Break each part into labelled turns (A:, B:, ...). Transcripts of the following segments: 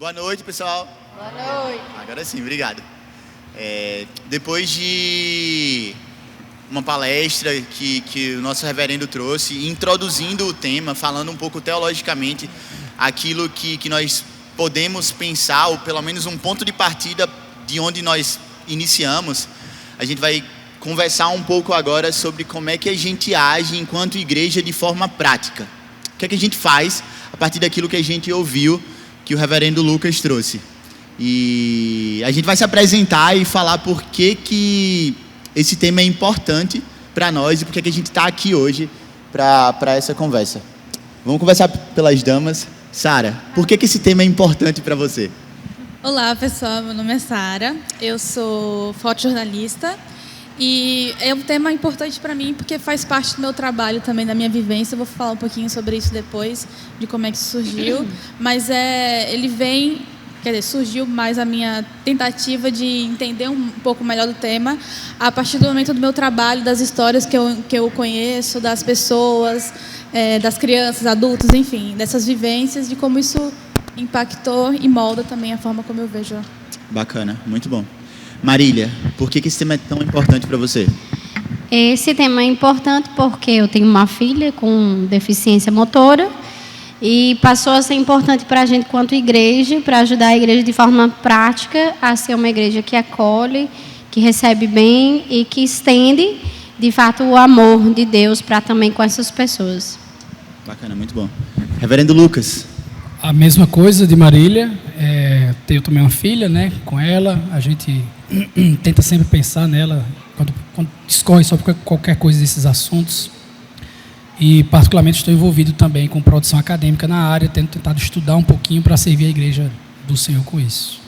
A: Boa noite, pessoal.
B: Boa noite.
A: Agora sim, obrigado. Depois de uma palestra que o nosso reverendo trouxe, introduzindo o tema, falando um pouco teologicamente aquilo que nós podemos pensar, ou pelo menos um ponto de partida de onde nós iniciamos, a gente vai conversar um pouco agora sobre como é que a gente age enquanto igreja de forma prática. O que é que a gente faz a partir daquilo que a gente ouviu que o reverendo Lucas trouxe. E a gente vai se apresentar e falar por que esse tema é importante para nós e por que a gente está aqui hoje para essa conversa. Vamos conversar pelas damas. Sara, por que esse tema é importante para você?
C: Olá, pessoal. Meu nome é Sara. Eu sou fotojornalista. E é um tema importante para mim porque faz parte do meu trabalho também, da minha vivência. Eu vou falar um pouquinho sobre isso depois, de como é que surgiu. Mas surgiu mais a minha tentativa de entender um pouco melhor do tema a partir do momento do meu trabalho, das histórias que eu conheço, das pessoas, das crianças, adultos, enfim, dessas vivências, de como isso impactou e molda também a forma como eu vejo.
A: Bacana, muito bom. Marília, por que esse tema é tão importante para você?
B: Esse tema é importante porque eu tenho uma filha com deficiência motora e passou a ser importante para a gente, quanto igreja, para ajudar a igreja de forma prática a ser uma igreja que acolhe, que recebe bem e que estende, de fato, o amor de Deus para também com essas pessoas.
A: Bacana, muito bom. Reverendo Lucas.
D: A mesma coisa de Marília. Tenho também uma filha, né? Com ela, a gente tenta sempre pensar nela quando discorre sobre qualquer coisa desses assuntos. E, particularmente, estou envolvido também com produção acadêmica na área, tendo tentado estudar um pouquinho para servir a Igreja do Senhor com isso.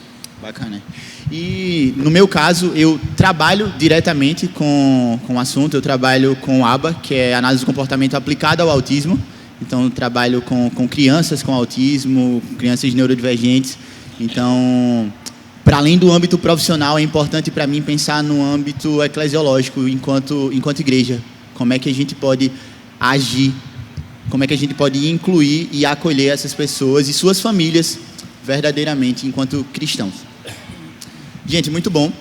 A: Bacana. E, no meu caso, eu trabalho diretamente com o assunto. Eu trabalho com ABA, que é Análise do Comportamento Aplicada ao Autismo. Então, eu trabalho com crianças com autismo, crianças neurodivergentes. Então, para além do âmbito profissional, é importante para mim pensar no âmbito eclesiológico, enquanto igreja. Como é que a gente pode agir, como é que a gente pode incluir e acolher essas pessoas e suas famílias verdadeiramente enquanto cristãos. Gente, muito bom.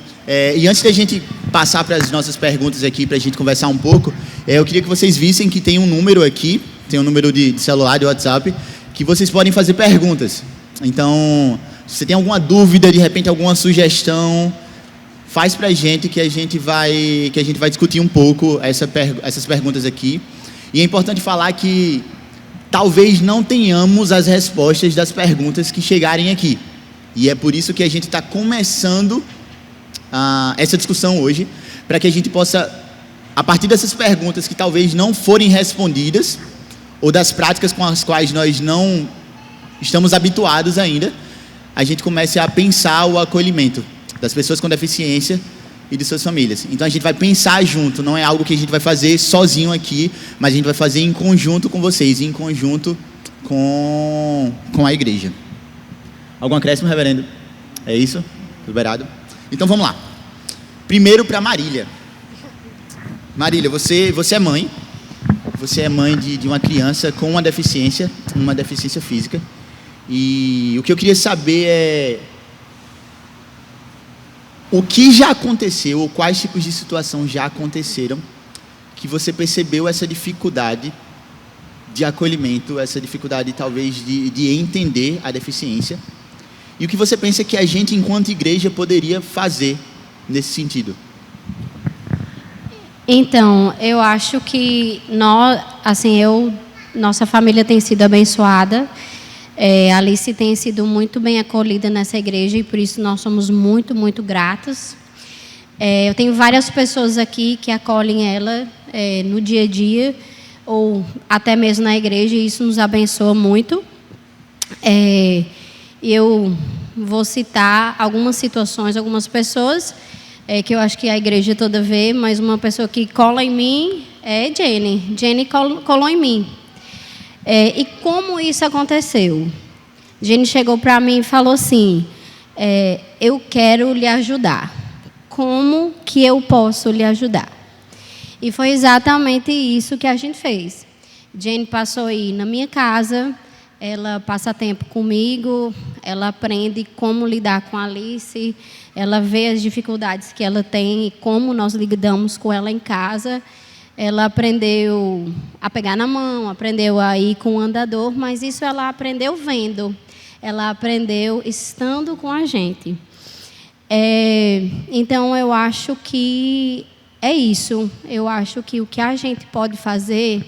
A: E antes da gente passar para as nossas perguntas aqui, para a gente conversar um pouco, eu queria que vocês vissem que tem um número aqui, tem um número de celular, de WhatsApp, que vocês podem fazer perguntas. Então, se você tem alguma dúvida, de repente alguma sugestão, faz para a gente que a gente vai discutir um pouco essas perguntas aqui. E é importante falar que talvez não tenhamos as respostas das perguntas que chegarem aqui. E é por isso que a gente está começando essa discussão hoje, para que a gente possa, a partir dessas perguntas que talvez não forem respondidas, ou das práticas com as quais nós não estamos habituados ainda, a gente comece a pensar o acolhimento das pessoas com deficiência e de suas famílias. Então a gente vai pensar junto, não é algo que a gente vai fazer sozinho aqui, mas a gente vai fazer em conjunto com vocês, em conjunto com a igreja. Algum acréscimo, reverendo? É isso? Liberado? Então vamos lá. Primeiro para Marília. Marília, você é mãe. Você é mãe de uma criança com uma deficiência física. E o que eu queria saber é o que já aconteceu, ou quais tipos de situação já aconteceram que você percebeu essa dificuldade de acolhimento, essa dificuldade talvez de entender a deficiência, e o que você pensa que a gente, enquanto igreja, poderia fazer nesse sentido?
B: Então, eu acho que nossa família tem sido abençoada. A Alice tem sido muito bem acolhida nessa igreja e por isso nós somos muito, muito gratos. Eu tenho várias pessoas aqui que acolhem ela no dia a dia ou até mesmo na igreja e isso nos abençoa muito. Eu vou citar algumas situações, algumas pessoas que eu acho que a igreja toda vê, mas uma pessoa que cola em mim é Jenny. Jenny colou em mim. E como isso aconteceu? Jenny chegou para mim e falou assim, eu quero lhe ajudar. Como que eu posso lhe ajudar? E foi exatamente isso que a gente fez. Jenny passou aí na minha casa, ela passa tempo comigo, ela aprende como lidar com a Alice, ela vê as dificuldades que ela tem e como nós lidamos com ela em casa. Ela aprendeu a pegar na mão, aprendeu a ir com o andador, mas isso ela aprendeu vendo, ela aprendeu estando com a gente. Então, eu acho que é isso. Eu acho que o que a gente pode fazer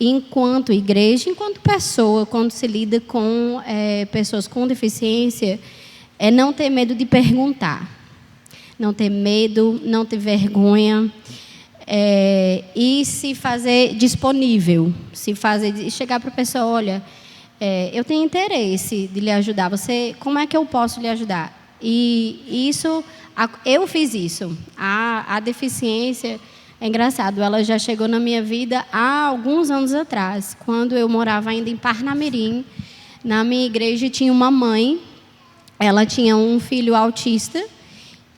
B: enquanto igreja, enquanto pessoa, quando se lida com pessoas com deficiência, é não ter medo de perguntar. Não ter medo, não ter vergonha. E se fazer disponível. Chegar para a pessoa, olha, eu tenho interesse de lhe ajudar. Como é que eu posso lhe ajudar? E isso, eu fiz isso. A deficiência, é engraçado, ela já chegou na minha vida há alguns anos atrás, quando eu morava ainda em Parnamirim. Na minha igreja tinha uma mãe, ela tinha um filho autista,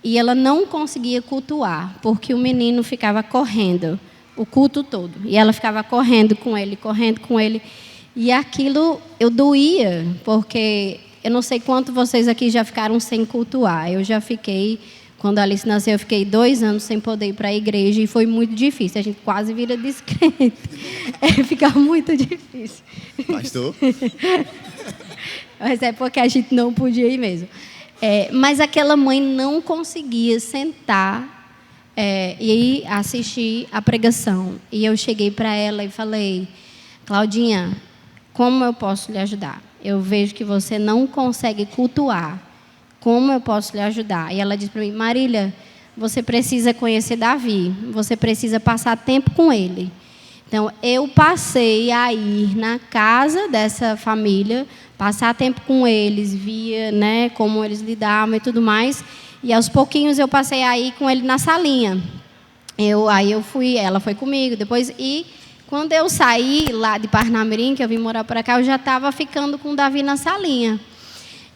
B: e ela não conseguia cultuar, porque o menino ficava correndo o culto todo. E ela ficava correndo com ele. E aquilo eu doía, porque eu não sei quanto vocês aqui já ficaram sem cultuar. Eu já fiquei, quando a Alice nasceu, eu fiquei 2 anos sem poder ir para a igreja e foi muito difícil. A gente quase vira descrente. Fica muito difícil.
A: Pastor?
B: Mas é porque a gente não podia ir mesmo. Mas aquela mãe não conseguia sentar e assistir a pregação. E eu cheguei para ela e falei, Claudinha, como eu posso lhe ajudar? Eu vejo que você não consegue cultuar. Como eu posso lhe ajudar? E ela disse para mim, Marília, você precisa conhecer Davi. Você precisa passar tempo com ele. Então, eu passei a ir na casa dessa família, passar tempo com eles, via, né, como eles lidavam e tudo mais. E, aos pouquinhos, eu passei a ir com ele na salinha. Aí eu fui, ela foi comigo. Depois, e quando eu saí lá de Parnamirim, que eu vim morar para cá, eu já estava ficando com o Davi na salinha.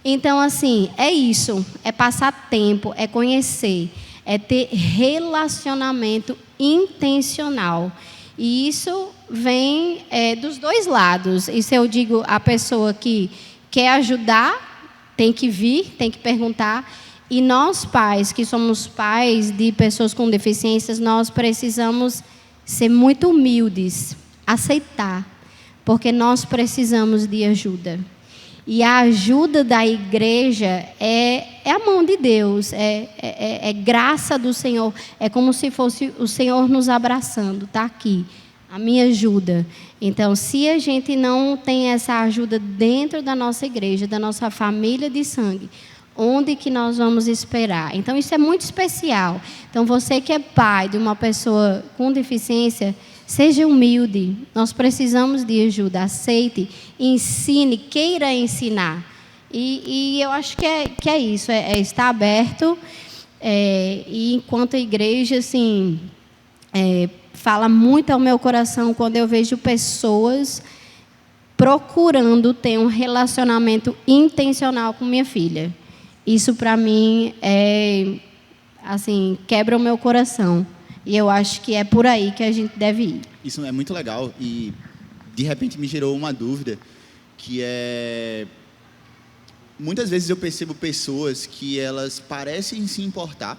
B: Então, assim, é isso. É passar tempo, é conhecer, é ter relacionamento intencional. E isso vem dos dois lados. Isso eu digo, a pessoa que quer ajudar, tem que vir, tem que perguntar. E nós, pais, que somos pais de pessoas com deficiências, nós precisamos ser muito humildes, aceitar, porque nós precisamos de ajuda. E a ajuda da igreja é a mão de Deus, é graça do Senhor. É como se fosse o Senhor nos abraçando, está aqui, a minha ajuda. Então, se a gente não tem essa ajuda dentro da nossa igreja, da nossa família de sangue, onde que nós vamos esperar? Então, isso é muito especial. Então, você que é pai de uma pessoa com deficiência, seja humilde, nós precisamos de ajuda, aceite, ensine, queira ensinar. E eu acho que é isso, é estar aberto. E enquanto igreja, assim, fala muito ao meu coração quando eu vejo pessoas procurando ter um relacionamento intencional com minha filha. Isso, para mim, assim, quebra o meu coração. E eu acho que é por aí que a gente deve ir.
A: Isso é muito legal e, de repente, me gerou uma dúvida, que é... Muitas vezes eu percebo pessoas que elas parecem se importar,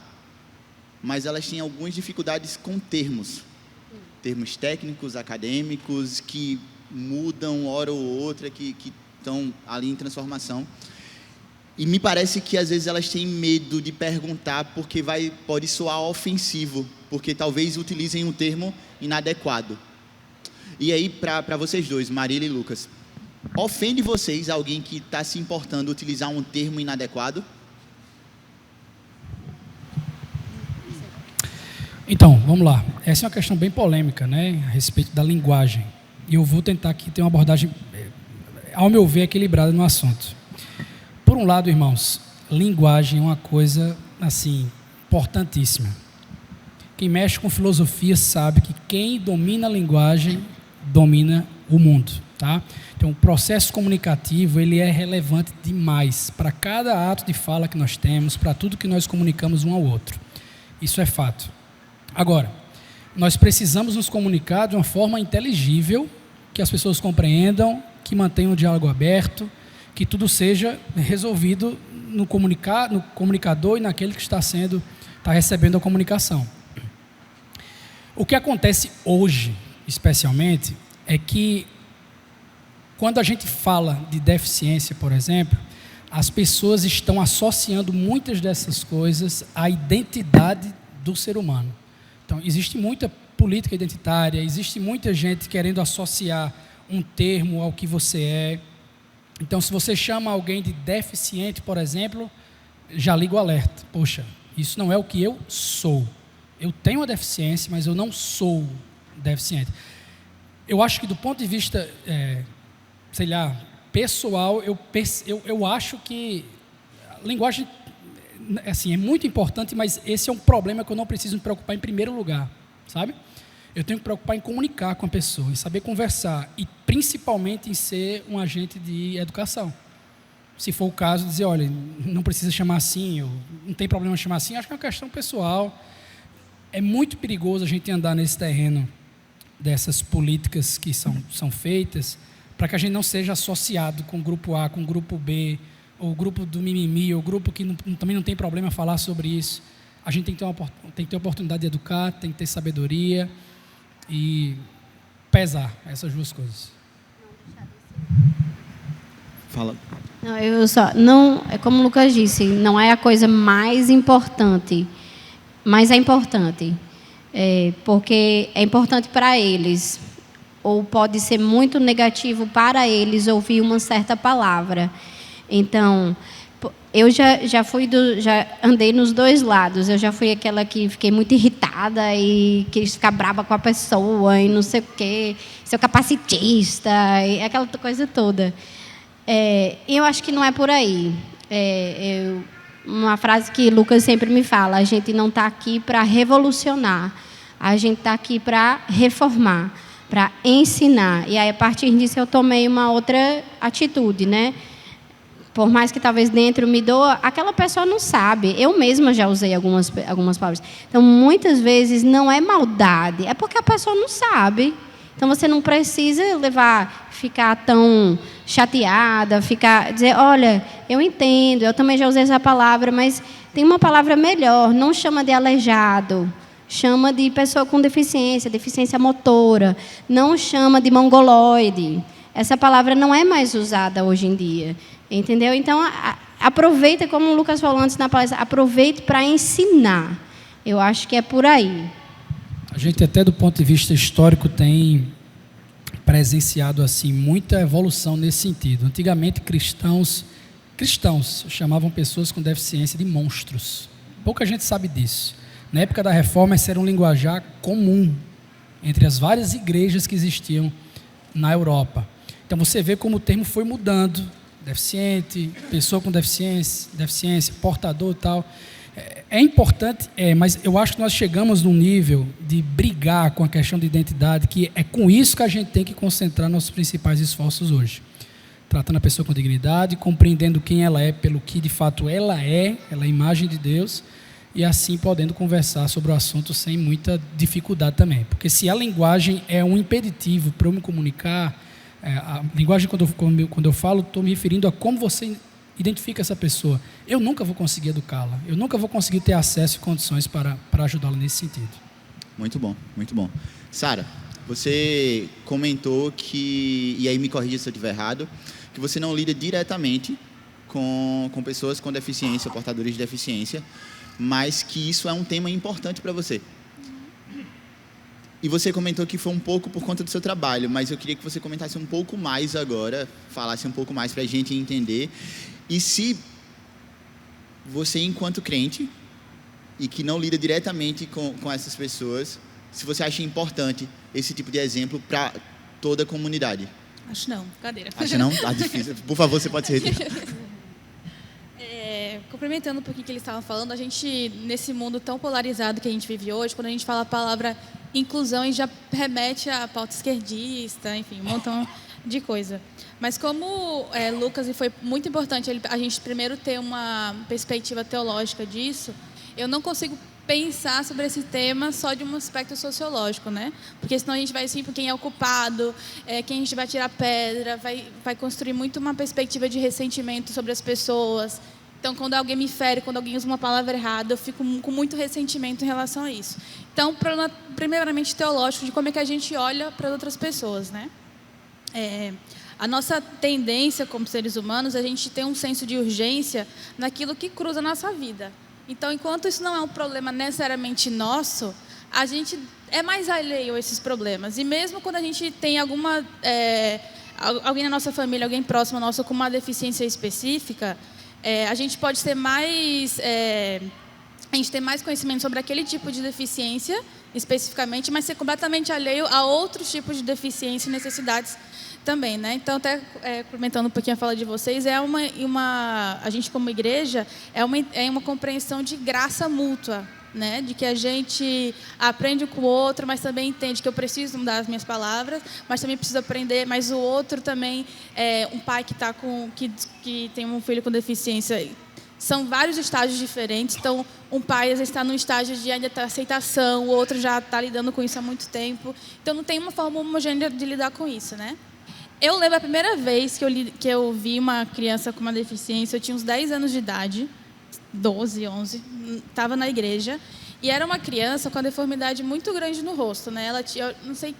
A: mas elas têm algumas dificuldades com termos técnicos, acadêmicos, que mudam hora ou outra, que estão ali em transformação. E me parece que, às vezes, elas têm medo de perguntar porque pode soar ofensivo, porque talvez utilizem um termo inadequado. E aí, para vocês dois, Marília e Lucas, ofende vocês alguém que está se importando utilizar um termo inadequado?
D: Então, vamos lá. Essa é uma questão bem polêmica, né, a respeito da linguagem. E eu vou tentar aqui ter uma abordagem, ao meu ver, equilibrada no assunto. Por um lado, irmãos, linguagem é uma coisa, assim, importantíssima. Quem mexe com filosofia sabe que quem domina a linguagem domina o mundo, tá? Então, o processo comunicativo, ele é relevante demais para cada ato de fala que nós temos, para tudo que nós comunicamos um ao outro. Isso é fato. Agora, nós precisamos nos comunicar de uma forma inteligível que as pessoas compreendam, que mantenham o diálogo aberto, que tudo seja resolvido no comunicador e naquele que está recebendo a comunicação. O que acontece hoje, especialmente, é que quando a gente fala de deficiência, por exemplo, as pessoas estão associando muitas dessas coisas à identidade do ser humano. Então, existe muita política identitária, existe muita gente querendo associar um termo ao que você é. Então, se você chama alguém de deficiente, por exemplo, já liga o alerta. Poxa, isso não é o que eu sou. Eu tenho uma deficiência, mas eu não sou deficiente. Eu acho que do ponto de vista, pessoal, eu acho que a linguagem assim, é muito importante, mas esse é um problema que eu não preciso me preocupar em primeiro lugar, sabe? Eu tenho que me preocupar em comunicar com a pessoa, em saber conversar e principalmente em ser um agente de educação. Se for o caso, dizer, olha, não precisa chamar assim, ou não tem problema chamar assim, acho que é uma questão pessoal. É muito perigoso a gente andar nesse terreno dessas políticas que são feitas, para que a gente não seja associado com o grupo A, com o grupo B, ou o grupo do mimimi, ou o grupo que também não tem problema falar sobre isso. A gente tem que ter a oportunidade de educar, tem que ter sabedoria e pesar essas duas coisas.
A: Fala.
B: Não, é como o Lucas disse, não é a coisa mais importante, mas é importante, porque é importante para eles, ou pode ser muito negativo para eles ouvir uma certa palavra. Então, eu já andei nos dois lados. Eu já fui aquela que fiquei muito irritada e quis ficar brava com a pessoa e não sei o quê, ser capacitista e aquela coisa toda. Eu acho que não é por aí. Uma frase que Lucas sempre me fala: a gente não está aqui para revolucionar, a gente está aqui para reformar, para ensinar. E aí, a partir disso, eu tomei uma outra atitude, né? Por mais que talvez dentro me doa, aquela pessoa não sabe. Eu mesma já usei algumas palavras. Então, muitas vezes, não é maldade, é porque a pessoa não sabe. Então, você não precisa ficar tão chateada, dizer, olha, eu entendo, eu também já usei essa palavra, mas tem uma palavra melhor, não chama de aleijado, chama de pessoa com deficiência motora, não chama de mongoloide. Essa palavra não é mais usada hoje em dia, entendeu? Então, aproveita, como o Lucas falou antes na palestra, aproveite para ensinar. Eu acho que é por aí.
D: A gente, até do ponto de vista histórico, tem presenciado assim muita evolução nesse sentido. Antigamente, cristãos chamavam pessoas com deficiência de monstros. Pouca gente sabe disso. Na época da Reforma, esse era um linguajar comum entre as várias igrejas que existiam na Europa. Então, você vê como o termo foi mudando. Deficiente, pessoa com deficiência, portador e tal. É importante, mas eu acho que nós chegamos num nível de brigar com a questão de identidade, que é com isso que a gente tem que concentrar nossos principais esforços hoje. Tratando a pessoa com dignidade, compreendendo quem ela é pelo que de fato ela é a imagem de Deus, e assim podendo conversar sobre o assunto sem muita dificuldade também. Porque se a linguagem é um impeditivo para eu me comunicar, a linguagem, quando eu falo, estou me referindo a como você identifica essa pessoa. Eu nunca vou conseguir educá-la, eu nunca vou conseguir ter acesso e condições para ajudá-la nesse sentido.
A: Muito bom, muito bom. Sara, você comentou que, e aí me corrija se eu estiver errado, que você não lida diretamente com pessoas com deficiência, portadores de deficiência, mas que isso é um tema importante para você. E você comentou que foi um pouco por conta do seu trabalho, mas eu queria que você comentasse um pouco mais agora, falasse um pouco mais para a gente entender. E se você, enquanto crente, e que não lida diretamente com essas pessoas, se você acha importante esse tipo de exemplo para toda a comunidade?
C: Acho não, brincadeira.
A: Acha não? Ah, difícil. Por favor, você pode se retirar.
C: Complementando um pouquinho o que eles estavam falando, a gente, nesse mundo tão polarizado que a gente vive hoje, quando a gente fala a palavra inclusão, a gente já remete à pauta esquerdista, enfim, um montão de coisa. Mas como Lucas, e foi muito importante a gente primeiro ter uma perspectiva teológica disso, eu não consigo pensar sobre esse tema só de um aspecto sociológico, né? Porque senão a gente vai assim, por quem é o culpado, quem a gente vai tirar pedra, vai construir muito uma perspectiva de ressentimento sobre as pessoas. Então, quando alguém me fere, quando alguém usa uma palavra errada, eu fico com muito ressentimento em relação a isso. Então, primeiramente teológico, de como é que a gente olha para outras pessoas, né? A nossa tendência como seres humanos, a gente tem um senso de urgência naquilo que cruza a nossa vida. Então, enquanto isso não é um problema necessariamente nosso, a gente é mais alheio a esses problemas. E mesmo quando a gente tem alguém na nossa família, alguém próximo nosso com uma deficiência específica, a gente pode ser mais... a gente tem mais conhecimento sobre aquele tipo de deficiência, especificamente, mas ser completamente alheio a outros tipos de deficiência e necessidades também, né? Então, até comentando um pouquinho a fala de vocês, a gente como igreja é uma compreensão de graça mútua, né? De que a gente aprende com o outro, mas também entende que eu preciso mudar as minhas palavras, mas também preciso aprender, mas o outro também, um pai que tem um filho com deficiência, são vários estágios diferentes. Então, um pai às vezes está num estágio de ainda aceitação, o outro já está lidando com isso há muito tempo. Então, não tem uma forma homogênea de lidar com isso, né? Eu lembro a primeira vez que eu vi uma criança com uma deficiência, eu tinha uns 10 anos de idade, 12, 11, estava na igreja, e era uma criança com uma deformidade muito grande no rosto, né? Ela tinha, não sei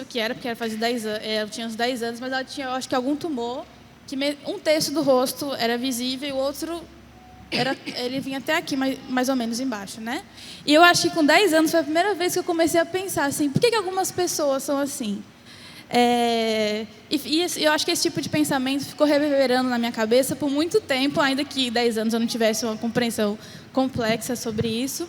C: o que era, porque ela fazia 10 anos, eu tinha uns 10 anos, mas ela tinha, eu acho que algum tumor, que um terço do rosto era visível e o outro ele vinha até aqui, mais ou menos embaixo, né? E eu acho que com 10 anos foi a primeira vez que eu comecei a pensar assim, por que algumas pessoas são assim? Eu acho que esse tipo de pensamento ficou reverberando na minha cabeça por muito tempo, ainda que 10 anos eu não tivesse uma compreensão complexa sobre isso.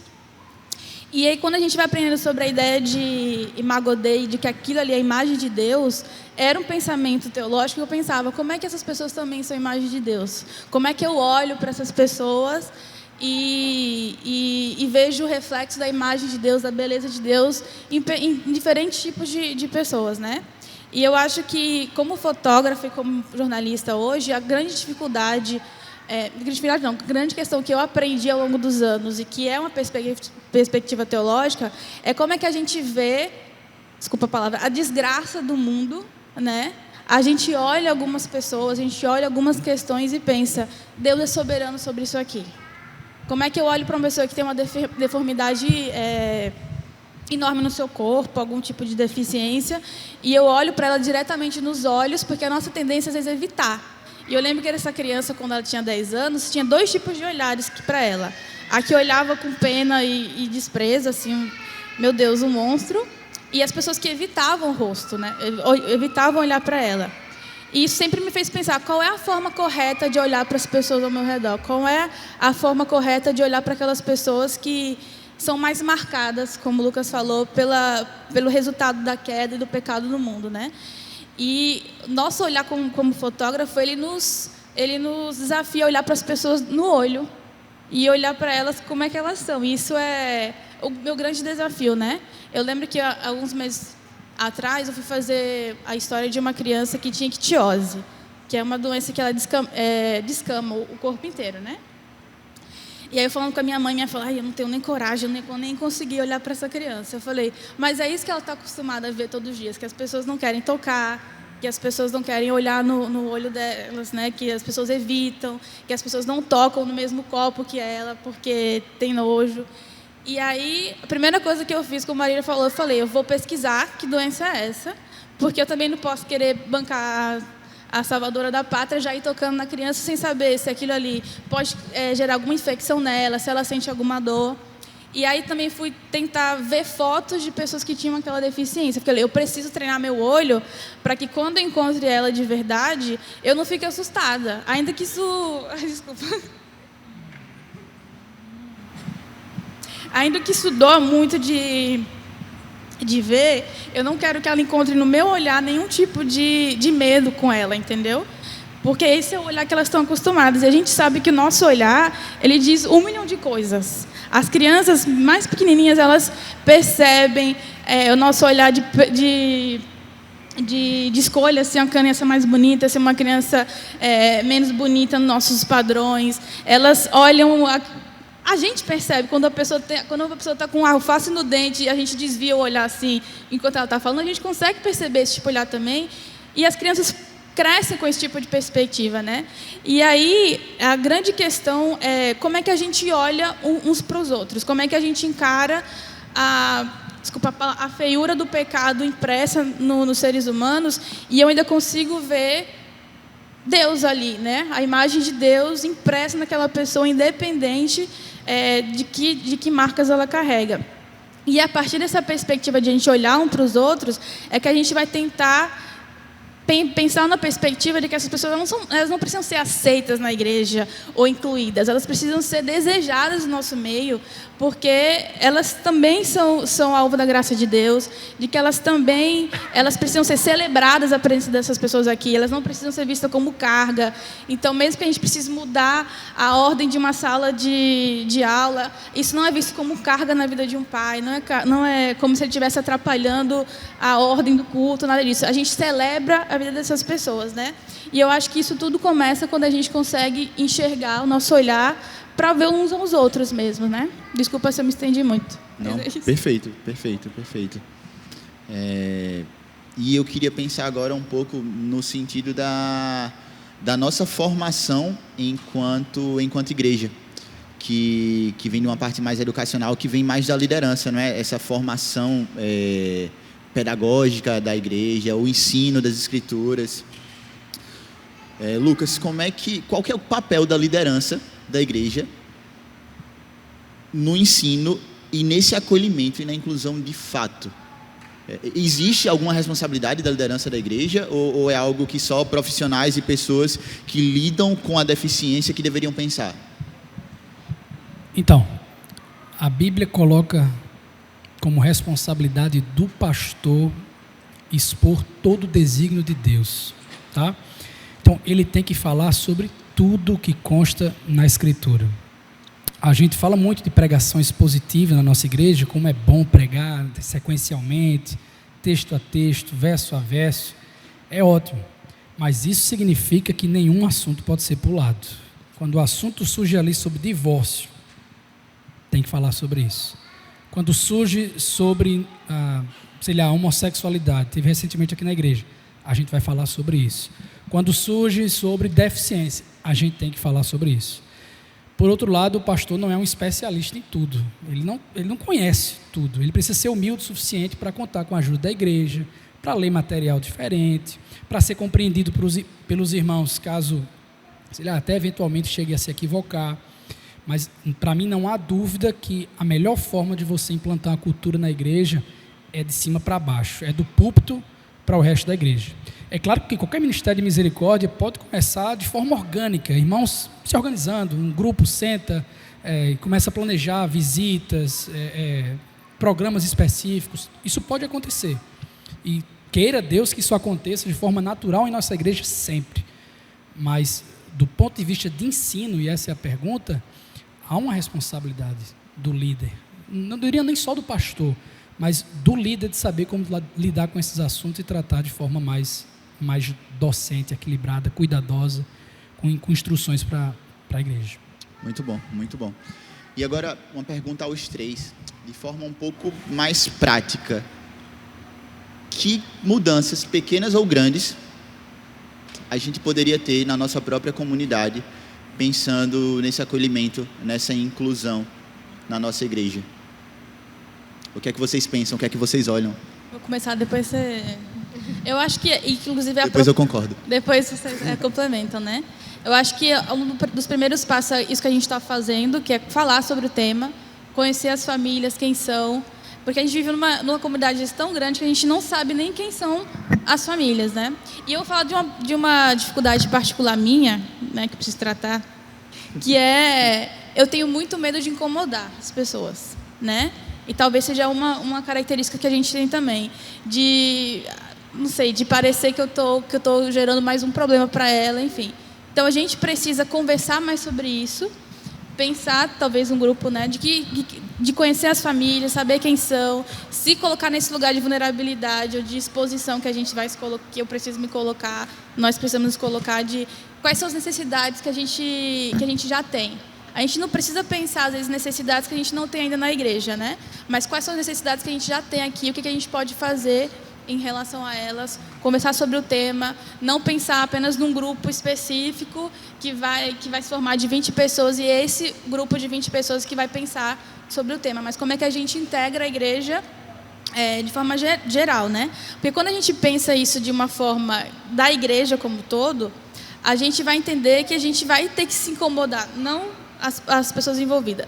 C: E aí, quando a gente vai aprendendo sobre a ideia de Imago Dei, de que aquilo ali é a imagem de Deus, era um pensamento teológico que eu pensava, como é que essas pessoas também são a imagem de Deus? Como é que eu olho para essas pessoas e vejo o reflexo da imagem de Deus, da beleza de Deus em diferentes tipos de pessoas, né? E eu acho que, como fotógrafa e como jornalista hoje, a grande dificuldade, grande questão que eu aprendi ao longo dos anos e que é uma perspectiva teológica, é como é que a gente vê, desculpa a palavra, a desgraça do mundo, né? A gente olha algumas pessoas, a gente olha algumas questões e pensa, Deus é soberano sobre isso aqui. Como é que eu olho para uma pessoa que tem uma deformidade enorme no seu corpo, algum tipo de deficiência, e eu olho para ela diretamente nos olhos, porque a nossa tendência às vezes é evitar. E eu lembro que essa criança, quando ela tinha 10 anos, tinha 2 tipos de olhares para ela. A que olhava com pena e desprezo, assim, meu Deus, um monstro, e as pessoas que evitavam o rosto, né? Evitavam olhar para ela. E isso sempre me fez pensar, qual é a forma correta de olhar para as pessoas ao meu redor? Qual é a forma correta de olhar para aquelas pessoas que são mais marcadas, como o Lucas falou, pelo resultado da queda e do pecado no mundo, né? E nosso olhar como fotógrafo, ele nos desafia a olhar para as pessoas no olho e olhar para elas como é que elas são. E isso é o meu grande desafio, né? Eu lembro que há alguns meses atrás eu fui fazer a história de uma criança que tinha ictiose, que é uma doença que ela descama o corpo inteiro, né? E aí eu falando com a minha mãe falou, eu não tenho nem coragem, eu nem consegui olhar para essa criança. Eu falei, mas é isso que ela está acostumada a ver todos os dias, que as pessoas não querem tocar, que as pessoas não querem olhar no olho delas, né? Que as pessoas evitam, que as pessoas não tocam no mesmo copo que ela porque tem nojo. E aí, a primeira coisa que eu fiz, como a Marília falou, eu falei, eu vou pesquisar que doença é essa, porque eu também não posso querer bancar a salvadora da pátria já ir tocando na criança sem saber se aquilo ali pode gerar alguma infecção nela, se ela sente alguma dor. E aí também fui tentar ver fotos de pessoas que tinham aquela deficiência. Porque eu preciso treinar meu olho para que quando eu encontre ela de verdade, eu não fique assustada. Ainda que isso... Desculpa. Ainda que isso doa muito de ver, eu não quero que ela encontre no meu olhar nenhum tipo de medo com ela, entendeu? Porque esse é o olhar que elas estão acostumadas. E a gente sabe que o nosso olhar, ele diz 1 milhão de coisas. As crianças mais pequenininhas, elas percebem o nosso olhar de escolha, se é uma criança mais bonita, se é uma criança menos bonita nos nossos padrões. Elas olham A gente percebe quando a pessoa está com alface no dente e a gente desvia o olhar assim, enquanto ela está falando, a gente consegue perceber esse tipo de olhar também. E as crianças crescem com esse tipo de perspectiva, né? E aí, a grande questão é como é que a gente olha uns para os outros, como é que a gente encara a feiura do pecado impressa nos seres humanos, e eu ainda consigo ver Deus ali, né? A imagem de Deus impressa naquela pessoa, independente de que marcas ela carrega. E a partir dessa perspectiva de a gente olhar um para os outros, é que a gente vai tentar pensar na perspectiva de que essas pessoas elas não precisam ser aceitas na igreja ou incluídas, elas precisam ser desejadas no nosso meio, porque elas também são alvo da graça de Deus, de que elas precisam ser celebradas, a presença dessas pessoas aqui, elas não precisam ser vistas como carga. Então, mesmo que a gente precise mudar a ordem de uma sala de aula, isso não é visto como carga na vida de um pai, não é como se ele estivesse atrapalhando a ordem do culto, nada disso. A gente celebra a vida dessas pessoas, né? E eu acho que isso tudo começa quando a gente consegue enxergar o nosso olhar para ver uns aos outros mesmo, né? Desculpa se eu me estendi muito.
A: Não, perfeito. E eu queria pensar agora um pouco no sentido da nossa formação enquanto igreja, que vem de uma parte mais educacional, que vem mais da liderança, não é? Essa formação pedagógica da igreja, o ensino das escrituras. Lucas, qual que é o papel da liderança da igreja no ensino e nesse acolhimento e na inclusão de fato? Existe alguma responsabilidade da liderança da igreja ou é algo que só profissionais e pessoas que lidam com a deficiência que deveriam pensar?
D: Então, a Bíblia coloca como responsabilidade do pastor expor todo o desígnio de Deus, tá? Então, ele tem que falar sobre tudo que consta na Escritura. A gente fala muito de pregação expositiva na nossa igreja, como é bom pregar sequencialmente, texto a texto, verso a verso. É ótimo, mas isso significa que nenhum assunto pode ser pulado. Quando o assunto surge ali sobre divórcio, tem que falar sobre isso. Quando surge sobre, a homossexualidade, teve recentemente aqui na igreja, a gente vai falar sobre isso. Quando surge sobre deficiência, a gente tem que falar sobre isso. Por outro lado, o pastor não é um especialista em tudo. Ele não conhece tudo. Ele precisa ser humilde o suficiente para contar com a ajuda da igreja, para ler material diferente, para ser compreendido pelos irmãos, caso, até eventualmente chegue a se equivocar. Mas, para mim, não há dúvida que a melhor forma de você implantar uma cultura na igreja é de cima para baixo, é do púlpito para o resto da igreja. É claro que qualquer ministério de misericórdia pode começar de forma orgânica, irmãos se organizando, um grupo senta e começa a planejar visitas, programas específicos. Isso pode acontecer. E queira Deus que isso aconteça de forma natural em nossa igreja sempre. Mas, do ponto de vista de ensino, e essa é a pergunta, há uma responsabilidade do líder. Não diria nem só do pastor, mas do líder de saber como lidar com esses assuntos e tratar de forma mais docente, equilibrada, cuidadosa, com instruções para a igreja.
A: Muito bom, muito bom. E agora uma pergunta aos três, de forma um pouco mais prática. Que mudanças, pequenas ou grandes, a gente poderia ter na nossa própria comunidade, pensando nesse acolhimento, nessa inclusão na nossa igreja? O que é que vocês pensam? O que é que vocês olham?
C: Vou começar, depois você... Eu acho que, inclusive...
A: Depois eu concordo.
C: Depois vocês complementam, né? Eu acho que um dos primeiros passos é isso que a gente está fazendo, que é falar sobre o tema, conhecer as famílias, quem são, porque a gente vive numa comunidade tão grande que a gente não sabe nem quem são as famílias, né? E eu vou falar de uma dificuldade particular minha, né, que eu preciso tratar, que eu tenho muito medo de incomodar as pessoas, né? E talvez seja uma característica que a gente tem também, de parecer que eu tô gerando mais um problema para ela, enfim. Então, a gente precisa conversar mais sobre isso, pensar, talvez, um grupo, né, de conhecer as famílias, saber quem são, se colocar nesse lugar de vulnerabilidade ou de exposição que a gente que eu preciso me colocar, nós precisamos nos colocar, de quais são as necessidades que a gente já tem. A gente não precisa pensar, às vezes, necessidades que a gente não tem ainda na igreja, né? Mas quais são as necessidades que a gente já tem aqui, o que a gente pode fazer em relação a elas, conversar sobre o tema, não pensar apenas num grupo específico que vai se formar de 20 pessoas e esse grupo de 20 pessoas que vai pensar sobre o tema, mas como é que a gente integra a igreja de forma geral, né? Porque quando a gente pensa isso de uma forma da igreja como um todo, a gente vai entender que a gente vai ter que se incomodar, não as pessoas envolvidas,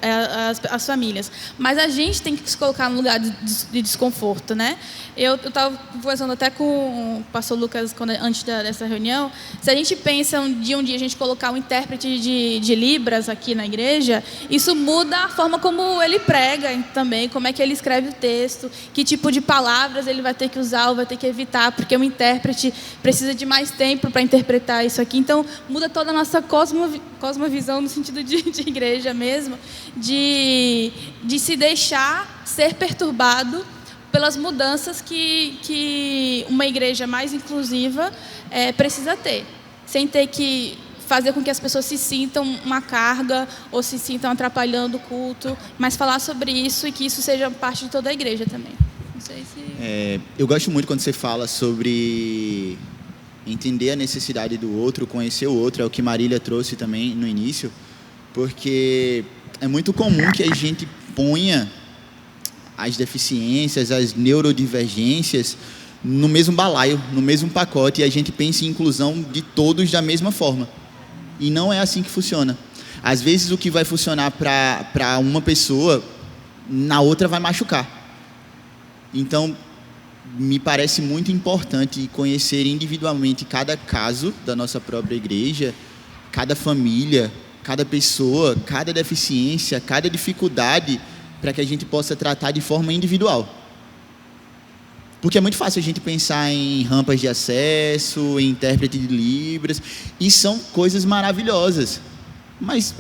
C: as famílias, mas a gente tem que se colocar no lugar de desconforto, né? Eu estava conversando até com o pastor Lucas antes dessa reunião. Se a gente pensa um dia a gente colocar um intérprete de Libras aqui na igreja, isso muda a forma como ele prega também, como é que ele escreve o texto, que tipo de palavras ele vai ter que usar ou vai ter que evitar, porque o intérprete precisa de mais tempo para interpretar isso aqui. Então, muda toda a nossa cosmovisão no sentido de igreja mesmo, de se deixar ser perturbado pelas mudanças que uma igreja mais inclusiva precisa ter, sem ter que fazer com que as pessoas se sintam uma carga ou se sintam atrapalhando o culto, mas falar sobre isso e que isso seja parte de toda a igreja também. Não sei se...
A: Eu gosto muito quando você fala sobre entender a necessidade do outro, conhecer o outro, é o que Marília trouxe também no início, porque é muito comum que a gente ponha as deficiências, as neurodivergências no mesmo balaio, no mesmo pacote, e a gente pensa em inclusão de todos da mesma forma. E não é assim que funciona. Às vezes o que vai funcionar para uma pessoa, na outra vai machucar. Então, me parece muito importante conhecer individualmente cada caso da nossa própria igreja, cada família, cada pessoa, cada deficiência, cada dificuldade, para que a gente possa tratar de forma individual. Porque é muito fácil a gente pensar em rampas de acesso, em intérprete de Libras, e são coisas maravilhosas, mas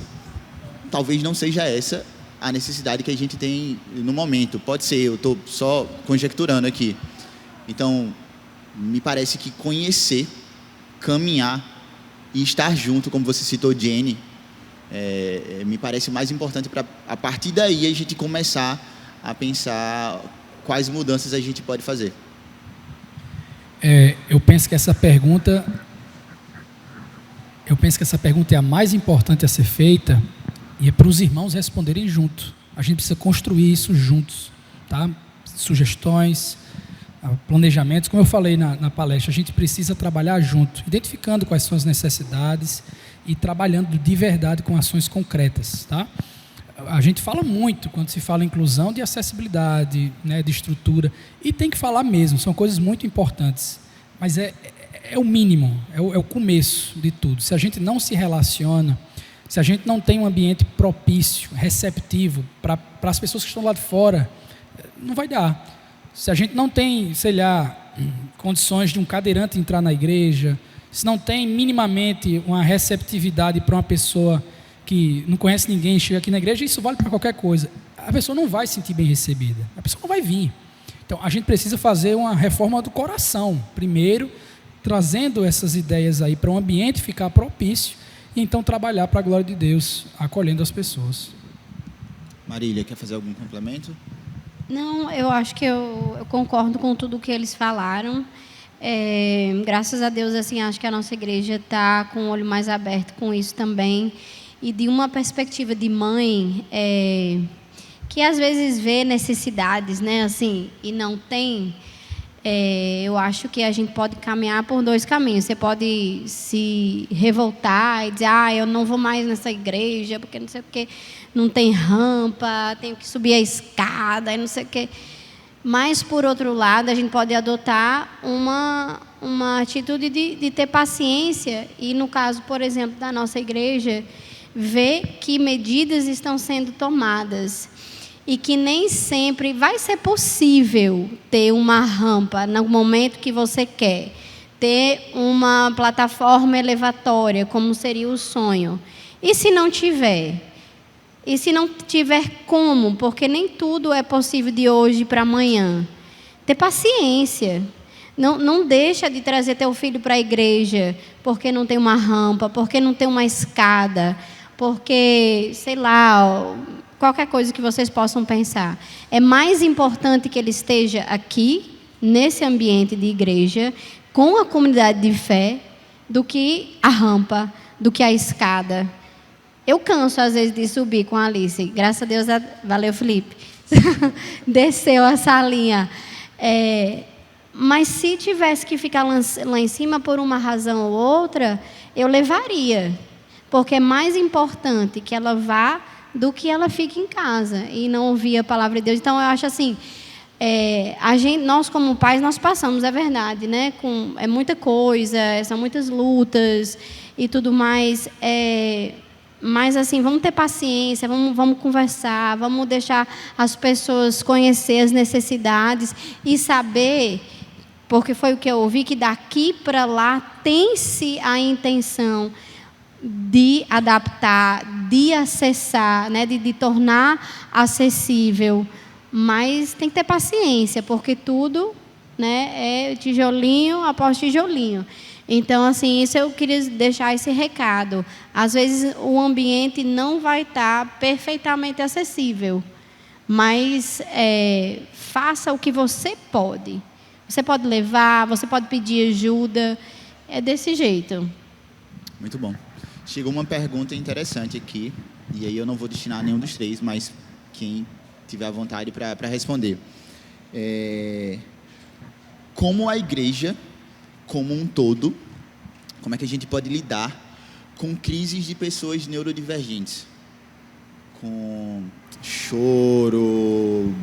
A: talvez não seja essa a necessidade que a gente tem no momento. Pode ser, eu estou só conjecturando aqui. Então, me parece que conhecer, caminhar e estar junto, como você citou, Jenny, me parece mais importante para, a partir daí, a gente começar a pensar quais mudanças a gente pode fazer.
D: Eu penso que essa pergunta é a mais importante a ser feita e é para os irmãos responderem junto. A gente precisa construir isso juntos, tá? Sugestões, planejamentos, como eu falei na palestra, a gente precisa trabalhar junto, identificando quais são as necessidades e trabalhando de verdade com ações concretas, tá? A gente fala muito, quando se fala em inclusão, de acessibilidade, né, de estrutura, e tem que falar mesmo, são coisas muito importantes, mas é o mínimo, é o começo de tudo. Se a gente não se relaciona, se a gente não tem um ambiente propício, receptivo para as pessoas que estão lá de fora, não vai dar. Se a gente não tem, sei lá, condições de um cadeirante entrar na igreja, se não tem minimamente uma receptividade para uma pessoa que não conhece ninguém, chega aqui na igreja, isso vale para qualquer coisa, a pessoa não vai se sentir bem recebida, a pessoa não vai vir. Então, a gente precisa fazer uma reforma do coração, primeiro, trazendo essas ideias aí para um ambiente ficar propício, e então trabalhar para a glória de Deus, acolhendo as pessoas.
A: Marília, quer fazer algum complemento?
B: Não, eu acho que eu concordo com tudo que eles falaram. Graças a Deus, assim, acho que a nossa igreja está com o olho mais aberto com isso também. E de uma perspectiva de mãe, que às vezes vê necessidades, né, assim, e não tem, eu acho que a gente pode caminhar por dois caminhos. Você pode se revoltar e dizer, eu não vou mais nessa igreja, porque não sei o quê, não tem rampa, tenho que subir a escada, e não sei o quê. Mas, por outro lado, a gente pode adotar uma atitude de ter paciência e, no caso, por exemplo, da nossa igreja, ver que medidas estão sendo tomadas e que nem sempre vai ser possível ter uma rampa no momento que você quer, ter uma plataforma elevatória, como seria o sonho. E se não tiver? E se não tiver como? Porque nem tudo é possível de hoje para amanhã. Ter paciência. Não deixa de trazer teu filho para a igreja porque não tem uma rampa, porque não tem uma escada. porque, sei lá, qualquer coisa que vocês possam pensar. É mais importante que ele esteja aqui, nesse ambiente de igreja, com a comunidade de fé, do que a rampa, do que a escada. Eu canso, às vezes, de subir com a Alice. Graças a Deus, valeu, Felipe. Desceu a salinha. Mas se tivesse que ficar lá em cima por uma razão ou outra, eu levaria. Porque é mais importante que ela vá do que ela fique em casa e não ouvir a palavra de Deus. Então, eu acho assim, nós como pais, nós passamos, é verdade, né? É muita coisa, são muitas lutas e tudo mais. Mas, assim, vamos ter paciência, vamos conversar, vamos deixar as pessoas conhecer as necessidades e saber, porque foi o que eu ouvi, que daqui para lá tem-se a intenção de adaptar, de acessar, né, de tornar acessível. Mas tem que ter paciência, porque tudo, né, é tijolinho após tijolinho. Então, assim, isso eu queria deixar esse recado. Às vezes, o ambiente não vai estar perfeitamente acessível, mas faça o que você pode. Você pode levar, você pode pedir ajuda, é desse jeito.
A: Muito bom. Chegou uma pergunta interessante aqui, e aí eu não vou destinar a nenhum dos três, mas quem tiver à vontade para responder. Como a igreja, como um todo, como é que a gente pode lidar com crises de pessoas neurodivergentes? Com choro,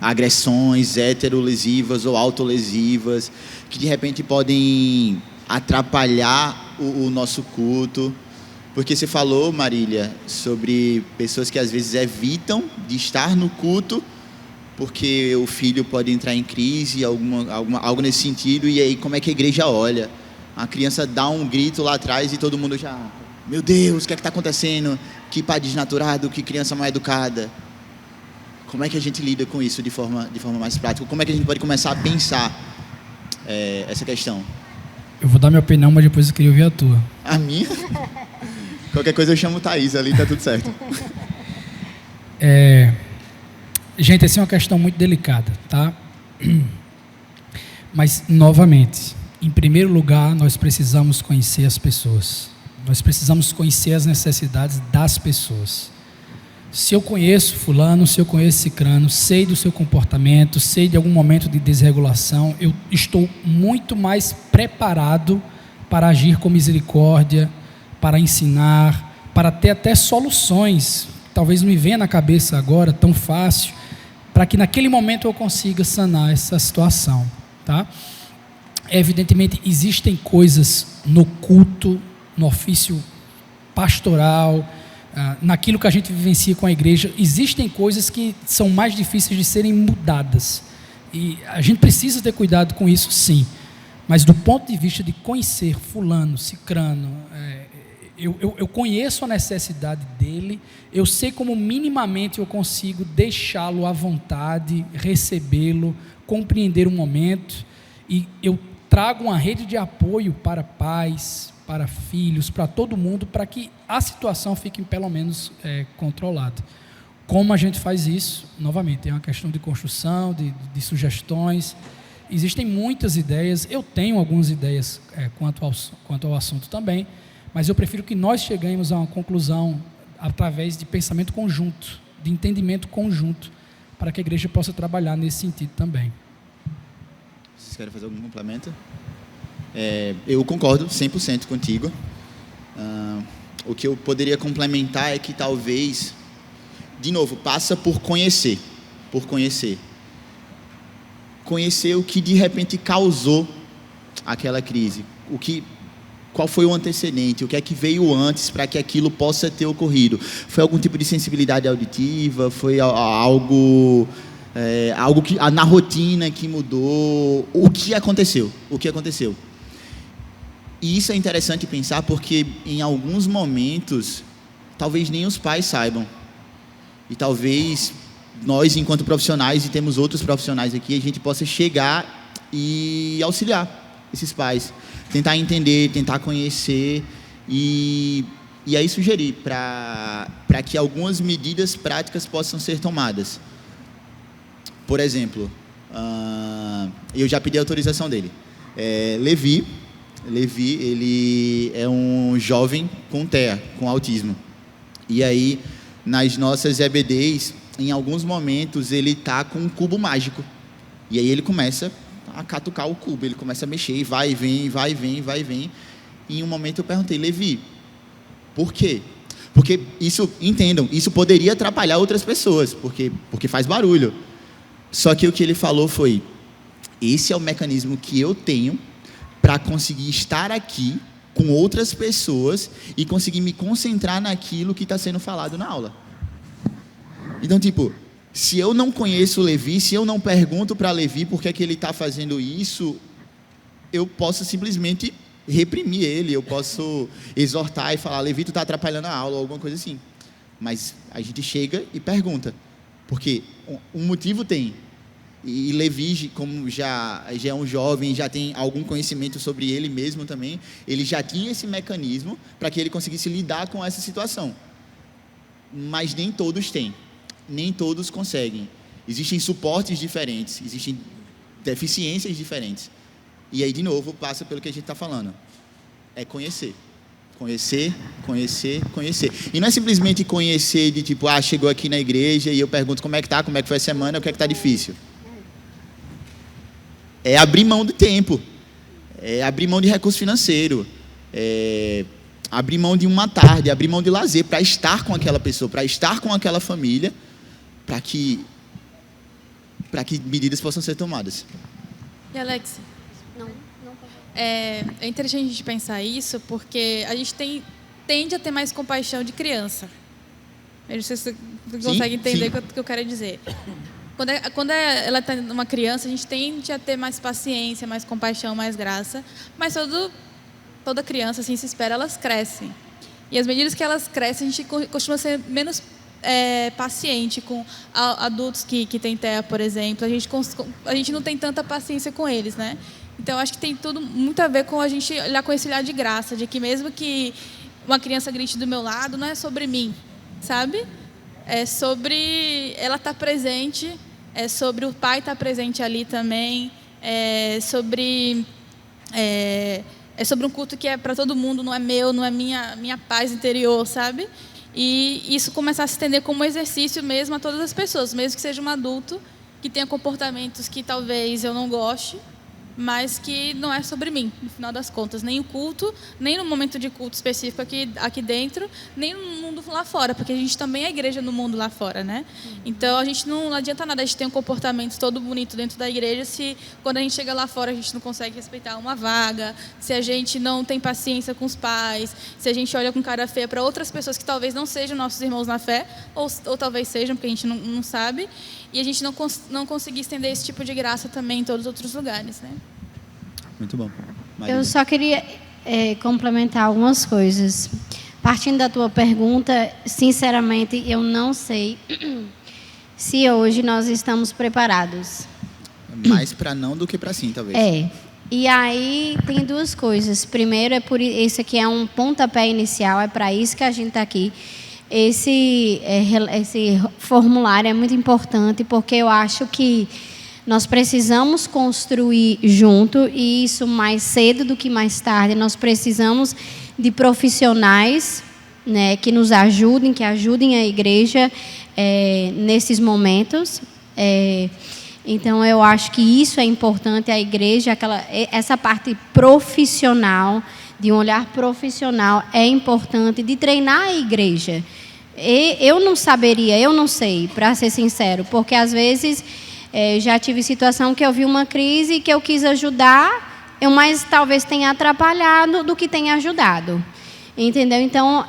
A: agressões heterolesivas ou autolesivas, que de repente podem atrapalhar o nosso culto. Porque você falou, Marília, sobre pessoas que às vezes evitam de estar no culto porque o filho pode entrar em crise, algo nesse sentido, e aí como é que a igreja olha? A criança dá um grito lá atrás e todo mundo já... Meu Deus, o que é que está acontecendo? Que pai desnaturado, que criança mal educada. Como é que a gente lida com isso de forma mais prática? Como é que a gente pode começar a pensar essa questão?
D: Eu vou dar minha opinião, mas depois eu queria ouvir a tua.
A: A minha? Qualquer coisa eu chamo Thaís ali, tá tudo certo.
D: Gente, essa é uma questão muito delicada, tá? Mas, novamente, em primeiro lugar, nós precisamos conhecer as pessoas. Nós precisamos conhecer as necessidades das pessoas. Se eu conheço fulano, se eu conheço cicrano, sei do seu comportamento, sei de algum momento de desregulação, eu estou muito mais preparado para agir com misericórdia, para ensinar, para ter até soluções, talvez não me venha na cabeça agora, tão fácil, para que naquele momento eu consiga sanar essa situação, tá? Evidentemente, existem coisas no culto, no ofício pastoral, naquilo que a gente vivencia com a igreja, existem coisas que são mais difíceis de serem mudadas, e a gente precisa ter cuidado com isso, sim, mas do ponto de vista de conhecer fulano, cicrano, eu conheço a necessidade dele, eu sei como minimamente eu consigo deixá-lo à vontade, recebê-lo, compreender o momento, e eu trago uma rede de apoio para pais, para filhos, para todo mundo, para que a situação fique pelo menos controlada. Como a gente faz isso? Novamente, é uma questão de construção, de sugestões. Existem muitas ideias, eu tenho algumas ideias quanto ao assunto também, mas eu prefiro que nós cheguemos a uma conclusão através de pensamento conjunto, de entendimento conjunto, para que a igreja possa trabalhar nesse sentido também.
A: Vocês querem fazer algum complemento? Eu concordo 100% contigo. O que eu poderia complementar é que talvez, de novo, passa por conhecer. Conhecer o que de repente causou aquela crise. Qual foi o antecedente? O que é que veio antes para que aquilo possa ter ocorrido? Foi algum tipo de sensibilidade auditiva? Foi algo que na rotina que mudou? O que aconteceu? E isso é interessante pensar porque em alguns momentos talvez nem os pais saibam. E talvez nós, enquanto profissionais, e temos outros profissionais aqui, a gente possa chegar e auxiliar esses pais, tentar entender, tentar conhecer e e aí sugerir para que algumas medidas práticas possam ser tomadas. Por exemplo, eu já pedi a autorização dele. Levi, ele é um jovem com TEA, com autismo. E aí, nas nossas EBDs, em alguns momentos, ele está com um cubo mágico. E aí ele começa a catucar o cubo, ele começa a mexer, e vai e vem, vai e vem, vai e vem. E em um momento eu perguntei, Levi, por quê? Porque isso, entendam, isso poderia atrapalhar outras pessoas, porque faz barulho. Só que o que ele falou foi, esse é o mecanismo que eu tenho para conseguir estar aqui com outras pessoas e conseguir me concentrar naquilo que está sendo falado na aula. Então, tipo, se eu não conheço o Levi, se eu não pergunto para Levi por que é que ele está fazendo isso, eu posso simplesmente reprimir ele, eu posso exortar e falar, Levi, tu está atrapalhando a aula, ou alguma coisa assim. Mas a gente chega e pergunta, porque um motivo tem. E Levi, como já é um jovem, já tem algum conhecimento sobre ele mesmo também, ele já tinha esse mecanismo para que ele conseguisse lidar com essa situação. Mas nem todos têm, nem todos conseguem. Existem suportes diferentes, existem deficiências diferentes. E aí, de novo, passa pelo que a gente está falando. É conhecer. Conhecer, conhecer, conhecer. E não é simplesmente conhecer de tipo, chegou aqui na igreja e eu pergunto como é que tá, como é que foi a semana, o que é que tá difícil. É abrir mão do tempo, é abrir mão de recurso financeiro, é abrir mão de uma tarde, abrir mão de lazer para estar com aquela pessoa, para estar com aquela família, para que medidas possam ser tomadas.
C: E Alex? É interessante a gente pensar isso, porque a gente tende a ter mais compaixão de criança. Eu não sei se você consegue entender o que eu quero dizer. Quando ela está uma criança, a gente tende a ter mais paciência, mais compaixão, mais graça. Mas toda criança, assim se espera, elas crescem. E às medidas que elas crescem, a gente costuma ser menos paciente com adultos que têm TEA, por exemplo. A gente não tem tanta paciência com eles, né? Então, acho que tem tudo muito a ver com a gente olhar com esse olhar de graça, de que mesmo que uma criança grite do meu lado, não é sobre mim, sabe? É sobre ela estar presente, é sobre o pai estar presente ali também, é sobre um culto que é para todo mundo, não é meu, não é minha paz interior, sabe? E isso começar a se estender como um exercício mesmo a todas as pessoas, mesmo que seja um adulto que tenha comportamentos que talvez eu não goste, mas que não é sobre mim, no final das contas. Nem o culto, nem no momento de culto específico aqui dentro, nem no mundo lá fora, porque a gente também é igreja no mundo lá fora, né? Então, a gente não adianta nada a gente ter um comportamento todo bonito dentro da igreja se quando a gente chega lá fora a gente não consegue respeitar uma vaga, se a gente não tem paciência com os pais, se a gente olha com cara feia para outras pessoas que talvez não sejam nossos irmãos na fé, ou talvez sejam, porque a gente não sabe, e a gente não conseguir estender esse tipo de graça também em todos os outros lugares, né?
A: Muito bom. Marília.
B: Eu só queria complementar algumas coisas. Partindo da tua pergunta, sinceramente, eu não sei se hoje nós estamos preparados.
A: Mais para não do que para sim, talvez.
B: E aí tem duas coisas. Primeiro, esse aqui é um pontapé inicial, é para isso que a gente está aqui. Esse formulário é muito importante, porque eu acho que nós precisamos construir junto, e isso mais cedo do que mais tarde. Nós precisamos de profissionais, né, que nos ajudem, que ajudem a igreja nesses momentos. Então, eu acho que isso é importante, a igreja, essa parte profissional, de um olhar profissional, é importante, de treinar a igreja. Eu não sei, para ser sincero, porque às vezes já tive situação que eu vi uma crise que eu quis ajudar, mas talvez tenha atrapalhado do que tenha ajudado. Entendeu? Então,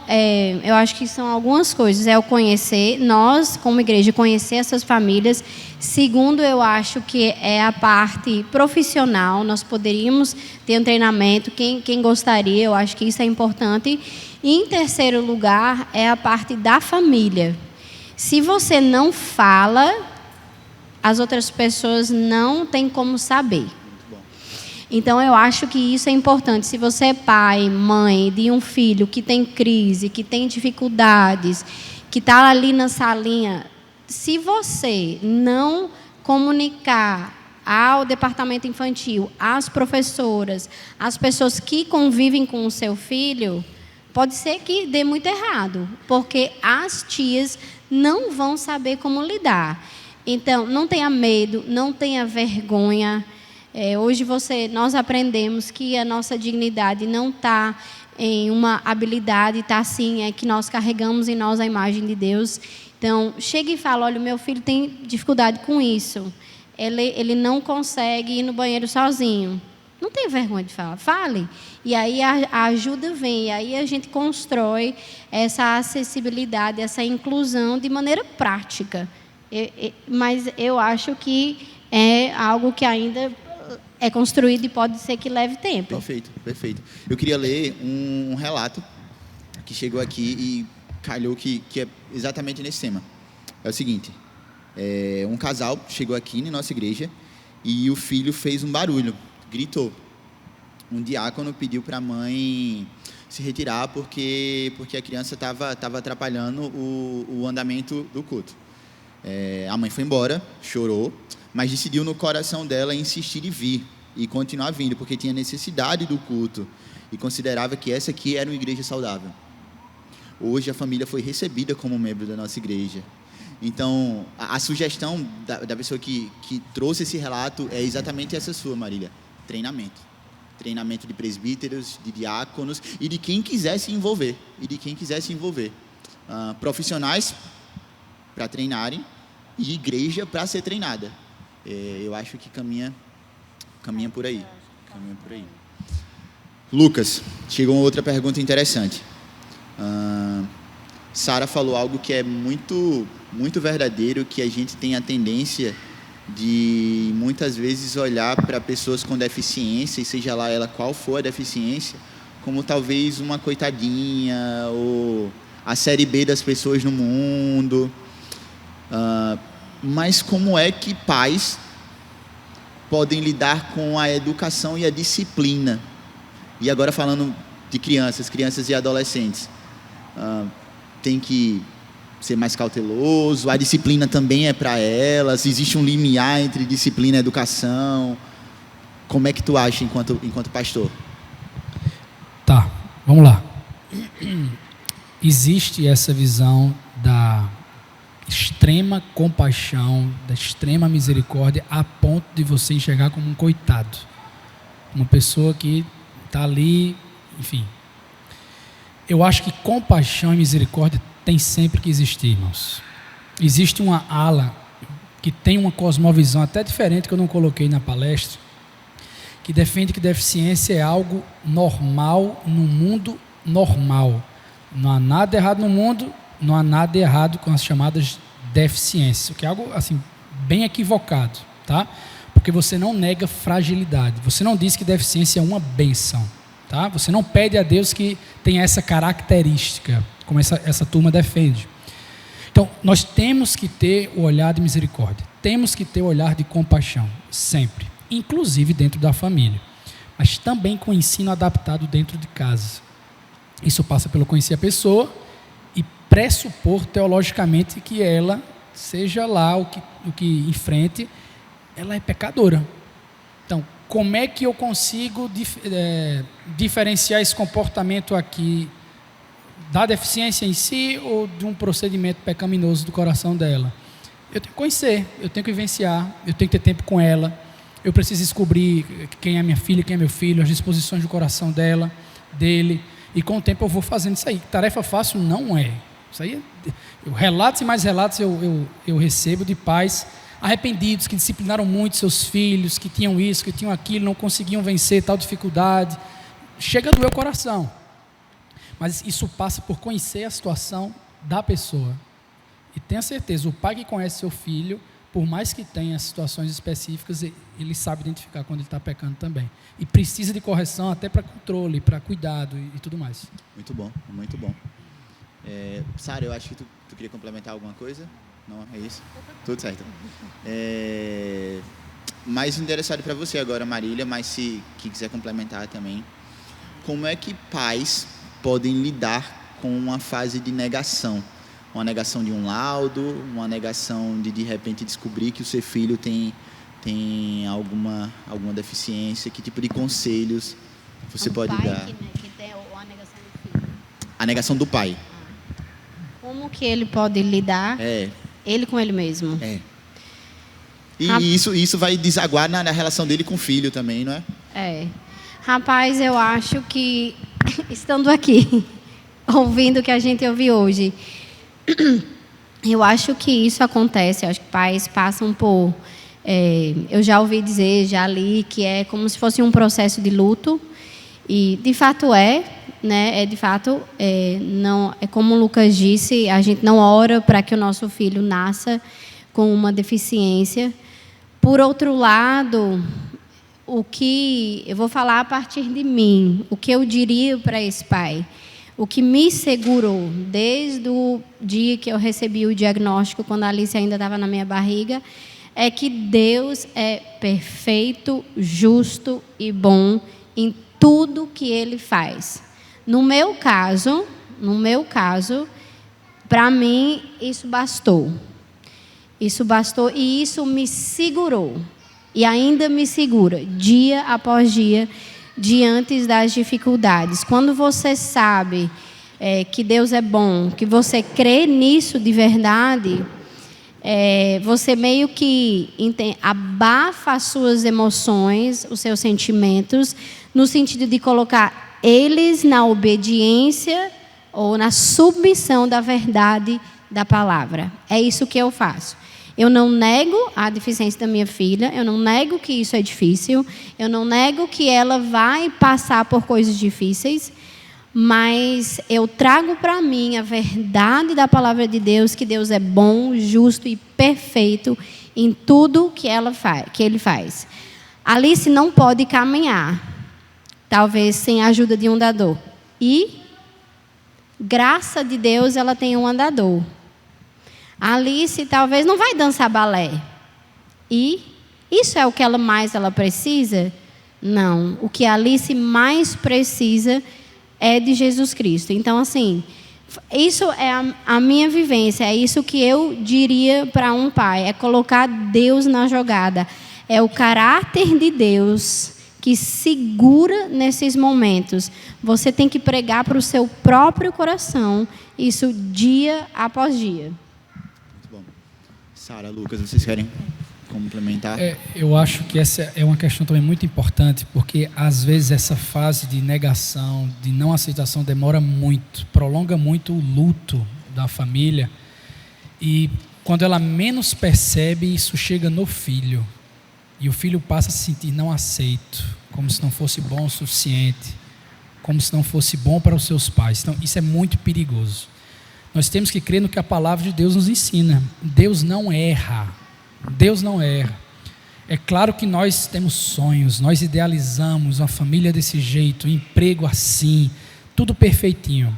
B: eu acho que são algumas coisas. É o conhecer, nós, como igreja, conhecer essas famílias. Segundo, eu acho que é a parte profissional. Nós poderíamos ter um treinamento. Quem gostaria, eu acho que isso é importante. E, em terceiro lugar, é a parte da família. Se você não fala, as outras pessoas não têm como saber. Então, eu acho que isso é importante. Se você é pai, mãe de um filho que tem crise, que tem dificuldades, que está ali na salinha, se você não comunicar ao departamento infantil, às professoras, às pessoas que convivem com o seu filho, pode ser que dê muito errado, porque as tias não vão saber como lidar. Então, não tenha medo, não tenha vergonha. Hoje nós aprendemos que a nossa dignidade não está em uma habilidade, está assim, que nós carregamos em nós a imagem de Deus. Então, chega e fala, olha, o meu filho tem dificuldade com isso. Ele não consegue ir no banheiro sozinho. Não tenha vergonha de falar, fale. E aí a ajuda vem, e aí a gente constrói essa acessibilidade, essa inclusão de maneira prática. Mas eu acho que é algo que ainda é construído e pode ser que leve tempo.
A: Perfeito, perfeito. Eu queria ler um relato que chegou aqui e calhou que é exatamente nesse tema. É o seguinte, um casal chegou aqui na nossa igreja e o filho fez um barulho, gritou. Um diácono pediu para a mãe se retirar porque a criança estava atrapalhando o andamento do culto. A mãe foi embora, chorou, mas decidiu no coração dela insistir e vir, e continuar vindo, porque tinha necessidade do culto, e considerava que essa aqui era uma igreja saudável. Hoje a família foi recebida como membro da nossa igreja. Então, a sugestão da pessoa que trouxe esse relato é exatamente essa sua, Marília: treinamento. Treinamento de presbíteros, de diáconos e de quem quiser se envolver. Profissionais para treinarem e igreja para ser treinada. Eu acho que caminha por aí. Lucas, chegou uma outra pergunta interessante. Sara falou algo que é muito, muito verdadeiro, que a gente tem a tendência de muitas vezes olhar para pessoas com deficiência, e seja lá ela qual for a deficiência, como talvez uma coitadinha, ou a série B das pessoas no mundo. Mas como é que pais podem lidar com a educação e a disciplina? E agora falando de crianças e adolescentes, tem que ser mais cauteloso, a disciplina também é para elas, existe um limiar entre disciplina e educação. Como é que tu acha enquanto pastor?
D: Tá, vamos lá. Existe essa visão da extrema compaixão, da extrema misericórdia, a ponto de você enxergar como um coitado, uma pessoa que está ali, enfim. Eu acho que compaixão e misericórdia tem sempre que existir, irmãos. Existe uma ala que tem uma cosmovisão até diferente, que eu não coloquei na palestra, que defende que deficiência é algo normal no mundo normal. Não há nada errado no mundo, não há nada errado com as chamadas deficiências, o que é algo assim bem equivocado, tá? Porque você não nega fragilidade, você não diz que deficiência é uma bênção, tá? Você não pede a Deus que tenha essa característica, como essa turma defende. Então, nós temos que ter o olhar de misericórdia, temos que ter o olhar de compaixão, sempre, inclusive dentro da família, mas também com o ensino adaptado dentro de casa. Isso passa pelo conhecer a pessoa e pressupor teologicamente que ela, seja lá o que enfrente, ela é pecadora. Então, como é que eu consigo diferenciar esse comportamento aqui da deficiência em si ou de um procedimento pecaminoso do coração dela? Eu tenho que conhecer, eu tenho que vivenciar, eu tenho que ter tempo com ela, eu preciso descobrir quem é minha filha, quem é meu filho, as disposições do coração dele, e com o tempo eu vou fazendo isso aí. Tarefa fácil não é. Isso aí, relatos e mais relatos eu recebo de pais arrependidos, que disciplinaram muito seus filhos, que tinham isso, que tinham aquilo, não conseguiam vencer tal dificuldade. Chega a doer o coração. Mas isso passa por conhecer a situação da pessoa. E tenha certeza, o pai que conhece seu filho, por mais que tenha situações específicas, ele sabe identificar quando ele está pecando também. E precisa de correção até para controle, para cuidado e tudo mais.
A: Muito bom, muito bom. Sara, eu acho que tu queria complementar alguma coisa? Não, é isso? Tudo certo. mais interessado para você agora, Marília, mas se quiser complementar também. Como é que pais podem lidar com uma fase de negação? Uma negação de um laudo, uma negação de repente descobrir que o seu filho tem alguma deficiência. Que tipo de conselhos você pode
B: pai
A: dar?
B: Que tem a negação do filho.
A: A negação do pai.
B: Como que ele pode lidar, ele com ele mesmo?
A: E isso vai desaguar na relação dele com o filho também, não é?
B: Rapaz, eu acho que, estando aqui, ouvindo o que a gente ouviu hoje, eu acho que isso acontece. Eu acho que pais passam por... eu já ouvi dizer, já li, que é como se fosse um processo de luto. E, de fato, né? De fato, não, é como o Lucas disse, a gente não ora para que o nosso filho nasça com uma deficiência. Por outro lado, o que eu vou falar a partir de mim, o que eu diria para esse pai, o que me segurou desde o dia que eu recebi o diagnóstico, quando a Alice ainda estava na minha barriga, é que Deus é perfeito, justo e bom em tudo que Ele faz. No meu caso, para mim, isso bastou. Isso bastou e isso me segurou. E ainda me segura, dia após dia, diante das dificuldades. Quando você sabe que Deus é bom, que você crê nisso de verdade, você meio que abafa as suas emoções, os seus sentimentos, no sentido de colocar eles na obediência ou na submissão da verdade da palavra. É isso que eu faço. Eu não nego a deficiência da minha filha, eu não nego que isso é difícil, eu não nego que ela vai passar por coisas difíceis, mas eu trago para mim a verdade da palavra de Deus, que Deus é bom, justo e perfeito em tudo que Ele faz. Alice não pode caminhar, talvez sem a ajuda de um andador. E, graça de Deus, ela tem um andador. A Alice talvez não vai dançar balé. E isso é o que ela precisa? Não. O que a Alice mais precisa é de Jesus Cristo. Então, assim, isso é a minha vivência. É isso que eu diria para um pai. É colocar Deus na jogada. É o caráter de Deus que segura nesses momentos. Você tem que pregar para o seu próprio coração isso dia após dia.
A: Sara, Lucas, vocês querem complementar?
D: Eu acho que essa é uma questão também muito importante, porque às vezes essa fase de negação, de não aceitação demora muito, prolonga muito o luto da família, e quando ela menos percebe, isso chega no filho, e o filho passa a se sentir não aceito, como se não fosse bom o suficiente, como se não fosse bom para os seus pais. Então isso é muito perigoso. Nós temos que crer no que a palavra de Deus nos ensina. Deus não erra. Deus não erra. É claro que nós temos sonhos, nós idealizamos uma família desse jeito, um emprego assim, tudo perfeitinho.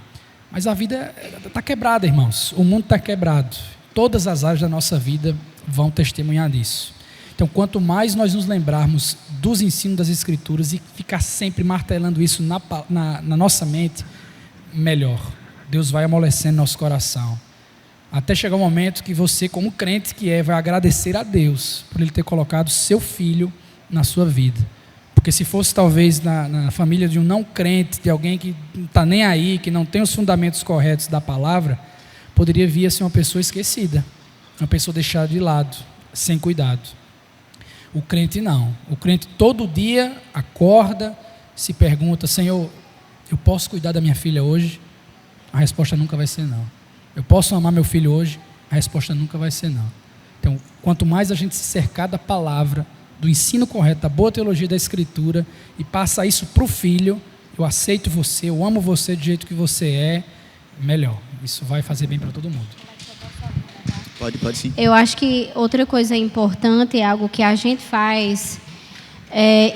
D: Mas a vida está quebrada, irmãos. O mundo está quebrado. Todas as áreas da nossa vida vão testemunhar disso. Então, quanto mais nós nos lembrarmos dos ensinos das Escrituras e ficar sempre martelando isso na nossa mente, melhor. Deus vai amolecendo nosso coração, até chegar o momento que você, como crente que vai agradecer a Deus por Ele ter colocado seu filho na sua vida. Porque se fosse talvez na família de um não crente, de alguém que não está nem aí, que não tem os fundamentos corretos da palavra, poderia vir a ser uma pessoa esquecida, uma pessoa deixada de lado, sem cuidado. O crente não. O crente todo dia acorda, se pergunta: Senhor, eu posso cuidar da minha filha hoje? A resposta nunca vai ser não. Eu posso amar meu filho hoje? A resposta nunca vai ser não. Então, quanto mais a gente se cercar da palavra, do ensino correto, da boa teologia da Escritura, e passa isso para o filho: eu aceito você, eu amo você do jeito que você é, melhor. Isso vai fazer bem para todo mundo.
A: Pode sim.
B: Eu acho que outra coisa importante, é algo que a gente faz,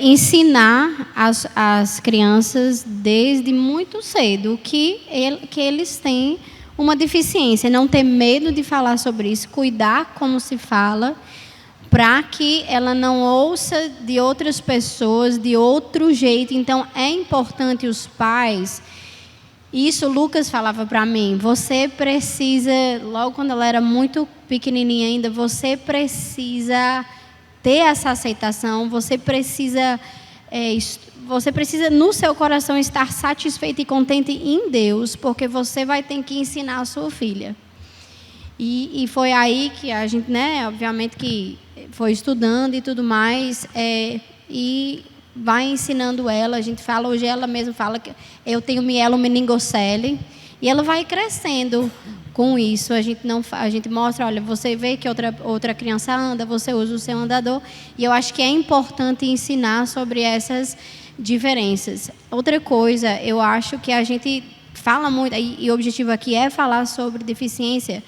B: ensinar as crianças desde muito cedo que eles têm uma deficiência, não ter medo de falar sobre isso, cuidar como se fala, para que ela não ouça de outras pessoas de outro jeito. Então, é importante os pais. Isso Lucas falava para mim. Você precisa, logo quando ela era muito pequenininha ainda, você precisa ter essa aceitação. Você precisa no seu coração estar satisfeito e contente em Deus, porque você vai ter que ensinar a sua filha. E foi aí que a gente, né, obviamente que foi estudando e tudo mais, e vai ensinando ela. A gente fala, hoje ela mesma fala que eu tenho mielomeningocele, e ela vai crescendo com isso. A gente mostra, olha, você vê que outra criança anda, você usa o seu andador, e eu acho que é importante ensinar sobre essas diferenças. Outra coisa, eu acho que a gente fala muito, e o objetivo aqui é falar sobre deficiência,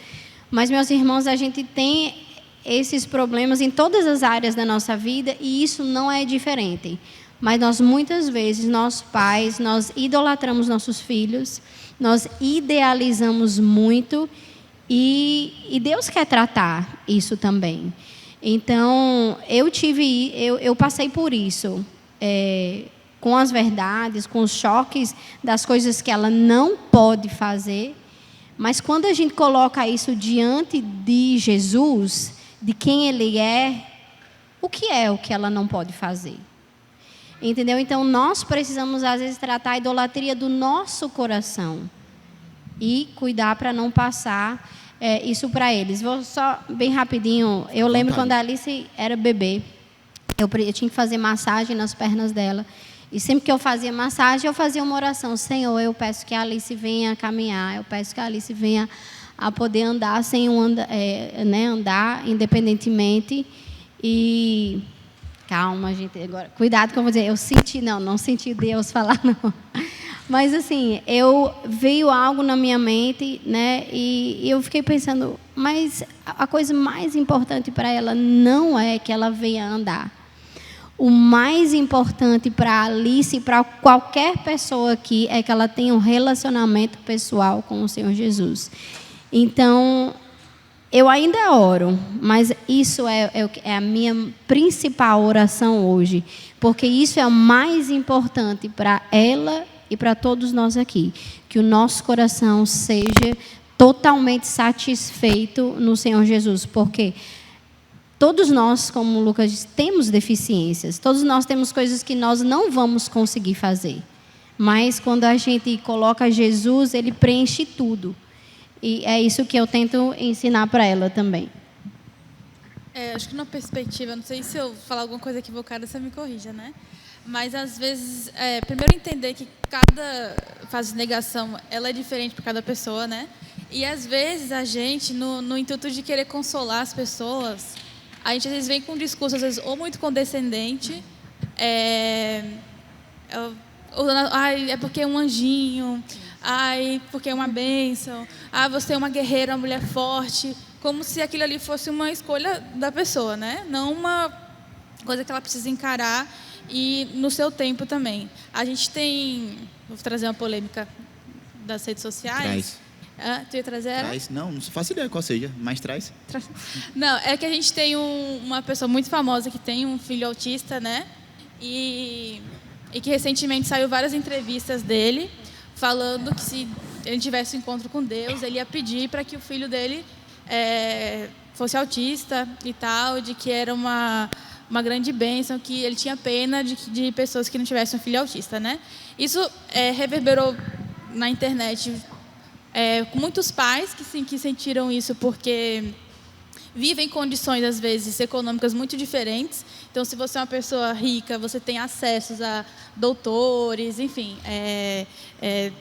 B: mas, meus irmãos, a gente tem esses problemas em todas as áreas da nossa vida, e isso não é diferente. Mas nós, muitas vezes, nós pais, nós idolatramos nossos filhos, nós idealizamos muito, e Deus quer tratar isso também. Então, eu passei por isso, com as verdades, com os choques das coisas que ela não pode fazer. Mas quando a gente coloca isso diante de Jesus, de quem Ele é o que ela não pode fazer? Entendeu? Então, nós precisamos, às vezes, tratar a idolatria do nosso coração e cuidar para não passar isso para eles. Vou só, bem rapidinho, eu lembro quando a Alice era bebê, eu tinha que fazer massagem nas pernas dela. E sempre que eu fazia massagem, eu fazia uma oração. Senhor, eu peço que a Alice venha caminhar. Eu peço que a Alice venha a poder andar sem andar independentemente. E calma, gente. Agora, cuidado que eu vou dizer. Eu senti, não senti Deus falar, não. Mas assim, veio algo na minha mente, né? E eu fiquei pensando, mas a coisa mais importante para ela não é que ela venha andar. O mais importante para Alice e para qualquer pessoa aqui é que ela tenha um relacionamento pessoal com o Senhor Jesus. Então, eu ainda oro, mas isso é a minha principal oração hoje, porque isso é o mais importante para ela e para todos nós aqui, que o nosso coração seja totalmente satisfeito no Senhor Jesus, porque todos nós, como o Lucas disse, temos deficiências. Todos nós temos coisas que nós não vamos conseguir fazer. Mas quando a gente coloca Jesus, Ele preenche tudo. E é isso que eu tento ensinar para ela também.
C: Acho que numa perspectiva, não sei se eu falar alguma coisa equivocada, você me corrija, né? Mas, às vezes, primeiro entender que cada fase de negação, ela é diferente para cada pessoa, né? E, às vezes, a gente, no intuito de querer consolar as pessoas, a gente, às vezes, vem com um discurso, às vezes, ou muito condescendente, é porque é um anjinho, porque é uma bênção, você é uma guerreira, uma mulher forte, como se aquilo ali fosse uma escolha da pessoa, né? Não uma coisa que ela precisa encarar e no seu tempo também. A gente tem, vou trazer uma polêmica das redes sociais. Tu ia trazer ela?
A: Traz. Não faço ideia qual seja, mas traz.
C: Não, é que a gente tem uma pessoa muito famosa que tem um filho autista, né? E que recentemente saiu várias entrevistas dele falando que se ele tivesse um encontro com Deus, ele ia pedir para que o filho dele fosse autista e tal, de que era uma grande bênção, que ele tinha pena de pessoas que não tivessem um filho autista, né? Isso reverberou na internet com muitos pais que sentiram isso porque vivem condições, às vezes, econômicas muito diferentes. Então, se você é uma pessoa rica, você tem acessos a doutores, enfim,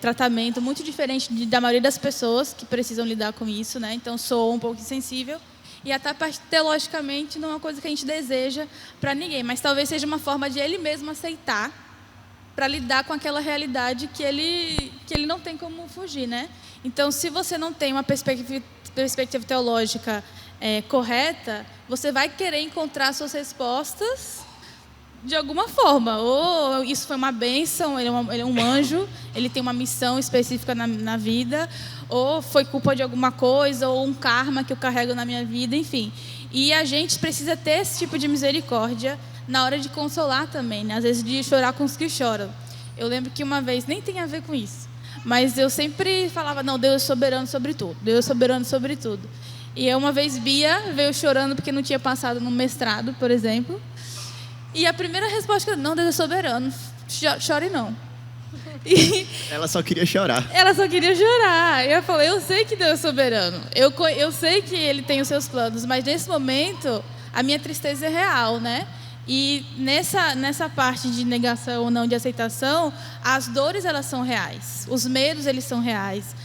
C: tratamento muito diferente da maioria das pessoas que precisam lidar com isso, né? Então, sou um pouco insensível. E até teologicamente não é uma coisa que a gente deseja para ninguém, mas talvez seja uma forma de ele mesmo aceitar para lidar com aquela realidade que ele não tem como fugir, né? Então, se você não tem uma perspectiva teológica correta, você vai querer encontrar suas respostas de alguma forma. Ou isso foi uma bênção, ele é um anjo, ele tem uma missão específica na vida, ou foi culpa de alguma coisa, ou um karma que eu carrego na minha vida, enfim. E a gente precisa ter esse tipo de misericórdia na hora de consolar também, né? Às vezes de chorar com os que choram. Eu lembro que uma vez, nem tem a ver com isso, mas eu sempre falava, não, Deus é soberano sobre tudo, Deus é soberano sobre tudo. E uma vez Bia veio chorando porque não tinha passado no mestrado, por exemplo. E a primeira resposta que eu dei, não, Deus é soberano, chore não. E
A: Ela só queria chorar.
C: ela só queria chorar. E eu falei, eu sei que Deus é soberano, eu sei que Ele tem os seus planos, mas nesse momento a minha tristeza é real, né? E nessa parte de negação ou não, de aceitação, as dores, elas são reais, os medos, eles são reais.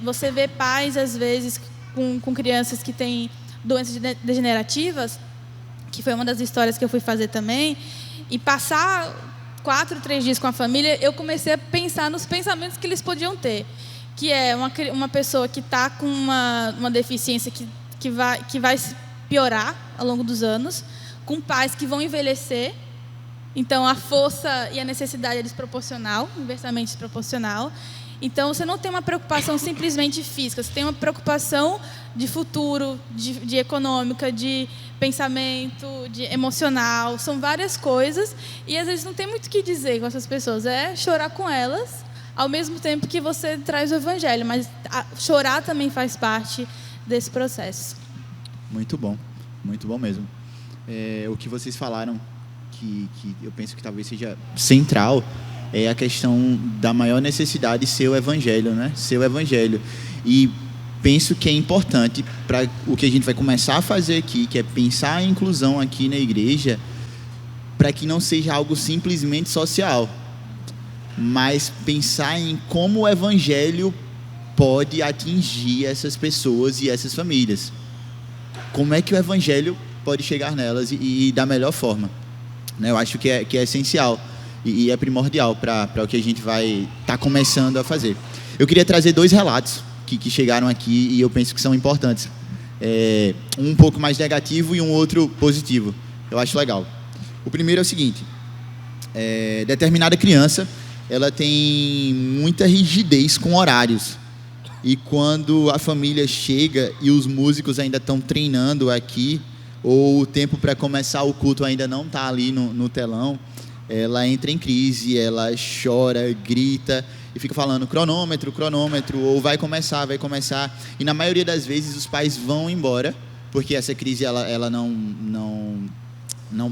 C: Você vê pais, às vezes, com crianças que têm doenças degenerativas, que foi uma das histórias que eu fui fazer também, e passar 4, 3 dias com a família, eu comecei a pensar nos pensamentos que eles podiam ter, que é uma pessoa que está com uma deficiência que vai piorar ao longo dos anos, com pais que vão envelhecer, então a força e a necessidade é desproporcional, inversamente desproporcional. Então, você não tem uma preocupação simplesmente física, você tem uma preocupação de futuro, de econômica, de pensamento, de emocional. São várias coisas e, às vezes, não tem muito o que dizer com essas pessoas. É chorar com elas, ao mesmo tempo que você traz o evangelho. Mas chorar também faz parte desse processo.
A: Muito bom mesmo. O que vocês falaram, que eu penso que talvez seja central, é a questão da maior necessidade de ser o evangelho, né? Ser o evangelho. E penso que é importante para o que a gente vai começar a fazer aqui, que é pensar a inclusão aqui na igreja, para que não seja algo simplesmente social, mas pensar em como o evangelho pode atingir essas pessoas e essas famílias. Como é que o evangelho pode chegar nelas e da melhor forma, né? Eu acho que é essencial e é primordial para o que a gente vai estar começando a fazer. Eu queria trazer 2 relatos que chegaram aqui e eu penso que são importantes. Um pouco mais negativo e um outro positivo. Eu acho legal. O primeiro é o seguinte: determinada criança, ela tem muita rigidez com horários. E quando a família chega e os músicos ainda estão treinando aqui, ou o tempo para começar o culto ainda não está ali no telão, ela entra em crise, ela chora, grita e fica falando cronômetro, ou vai começar. E na maioria das vezes os pais vão embora, porque essa crise ela não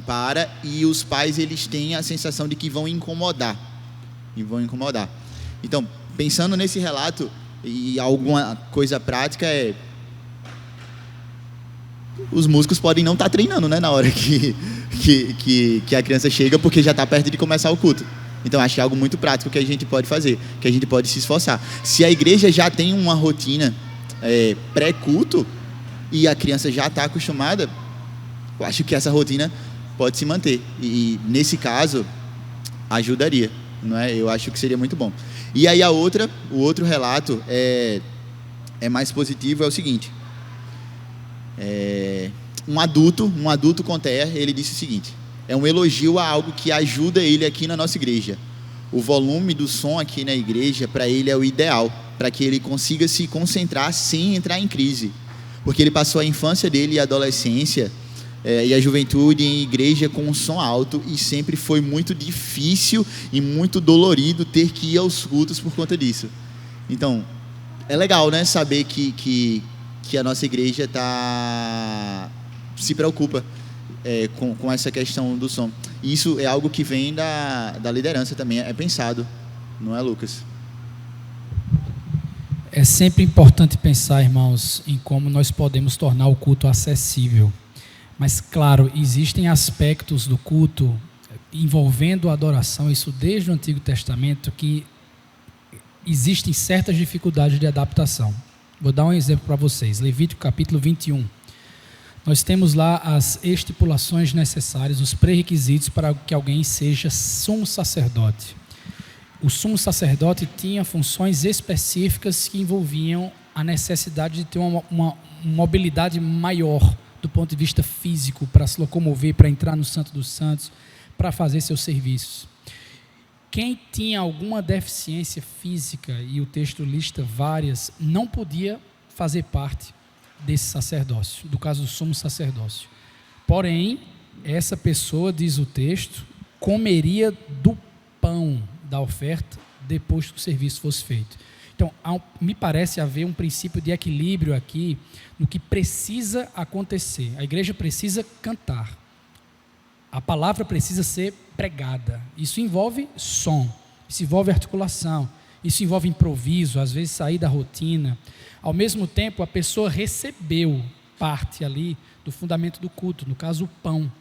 A: para, e os pais eles têm a sensação de que vão incomodar. Então, pensando nesse relato, e alguma coisa prática os músicos podem não estar treinando, né, na hora que a criança chega, porque já está perto de começar o culto. Então, acho que é algo muito prático que a gente pode fazer, que a gente pode se esforçar. Se a igreja já tem uma rotina pré-culto e a criança já está acostumada, eu acho que essa rotina pode se manter. E nesse caso, ajudaria, não é? Eu acho que seria muito bom. E aí o outro relato é mais positivo, é o seguinte. Um adulto conter, ele disse o seguinte: é um elogio a algo que ajuda ele aqui na nossa igreja. O volume do som aqui na igreja, para ele, é o ideal, para que ele consiga se concentrar sem entrar em crise. Porque ele passou a infância dele e a adolescência e a juventude em igreja com um som alto, e sempre foi muito difícil e muito dolorido ter que ir aos cultos por conta disso. Então, é legal, né, saber que a nossa igreja se preocupa com essa questão do som. E isso é algo que vem da liderança também, é pensado, não é, Lucas?
D: É sempre importante pensar, irmãos, em como nós podemos tornar o culto acessível. Mas, claro, existem aspectos do culto envolvendo a adoração, isso desde o Antigo Testamento, que existem certas dificuldades de adaptação. Vou dar um exemplo para vocês. Levítico capítulo 21. Nós temos lá as estipulações necessárias, os pré-requisitos para que alguém seja sumo sacerdote. O sumo sacerdote tinha funções específicas que envolviam a necessidade de ter uma mobilidade maior do ponto de vista físico, para se locomover, para entrar no Santo dos Santos, para fazer seus serviços. Quem tinha alguma deficiência física, e o texto lista várias, não podia fazer parte desse sacerdócio, do caso do sumo sacerdócio. Porém, essa pessoa, diz o texto, comeria do pão da oferta depois que o serviço fosse feito. Então, me parece haver um princípio de equilíbrio aqui no que precisa acontecer. A igreja precisa cantar. A palavra precisa ser pregada. Isso envolve som, isso envolve articulação, isso envolve improviso, às vezes sair da rotina. Ao mesmo tempo, a pessoa recebeu parte ali do fundamento do culto, no caso o pão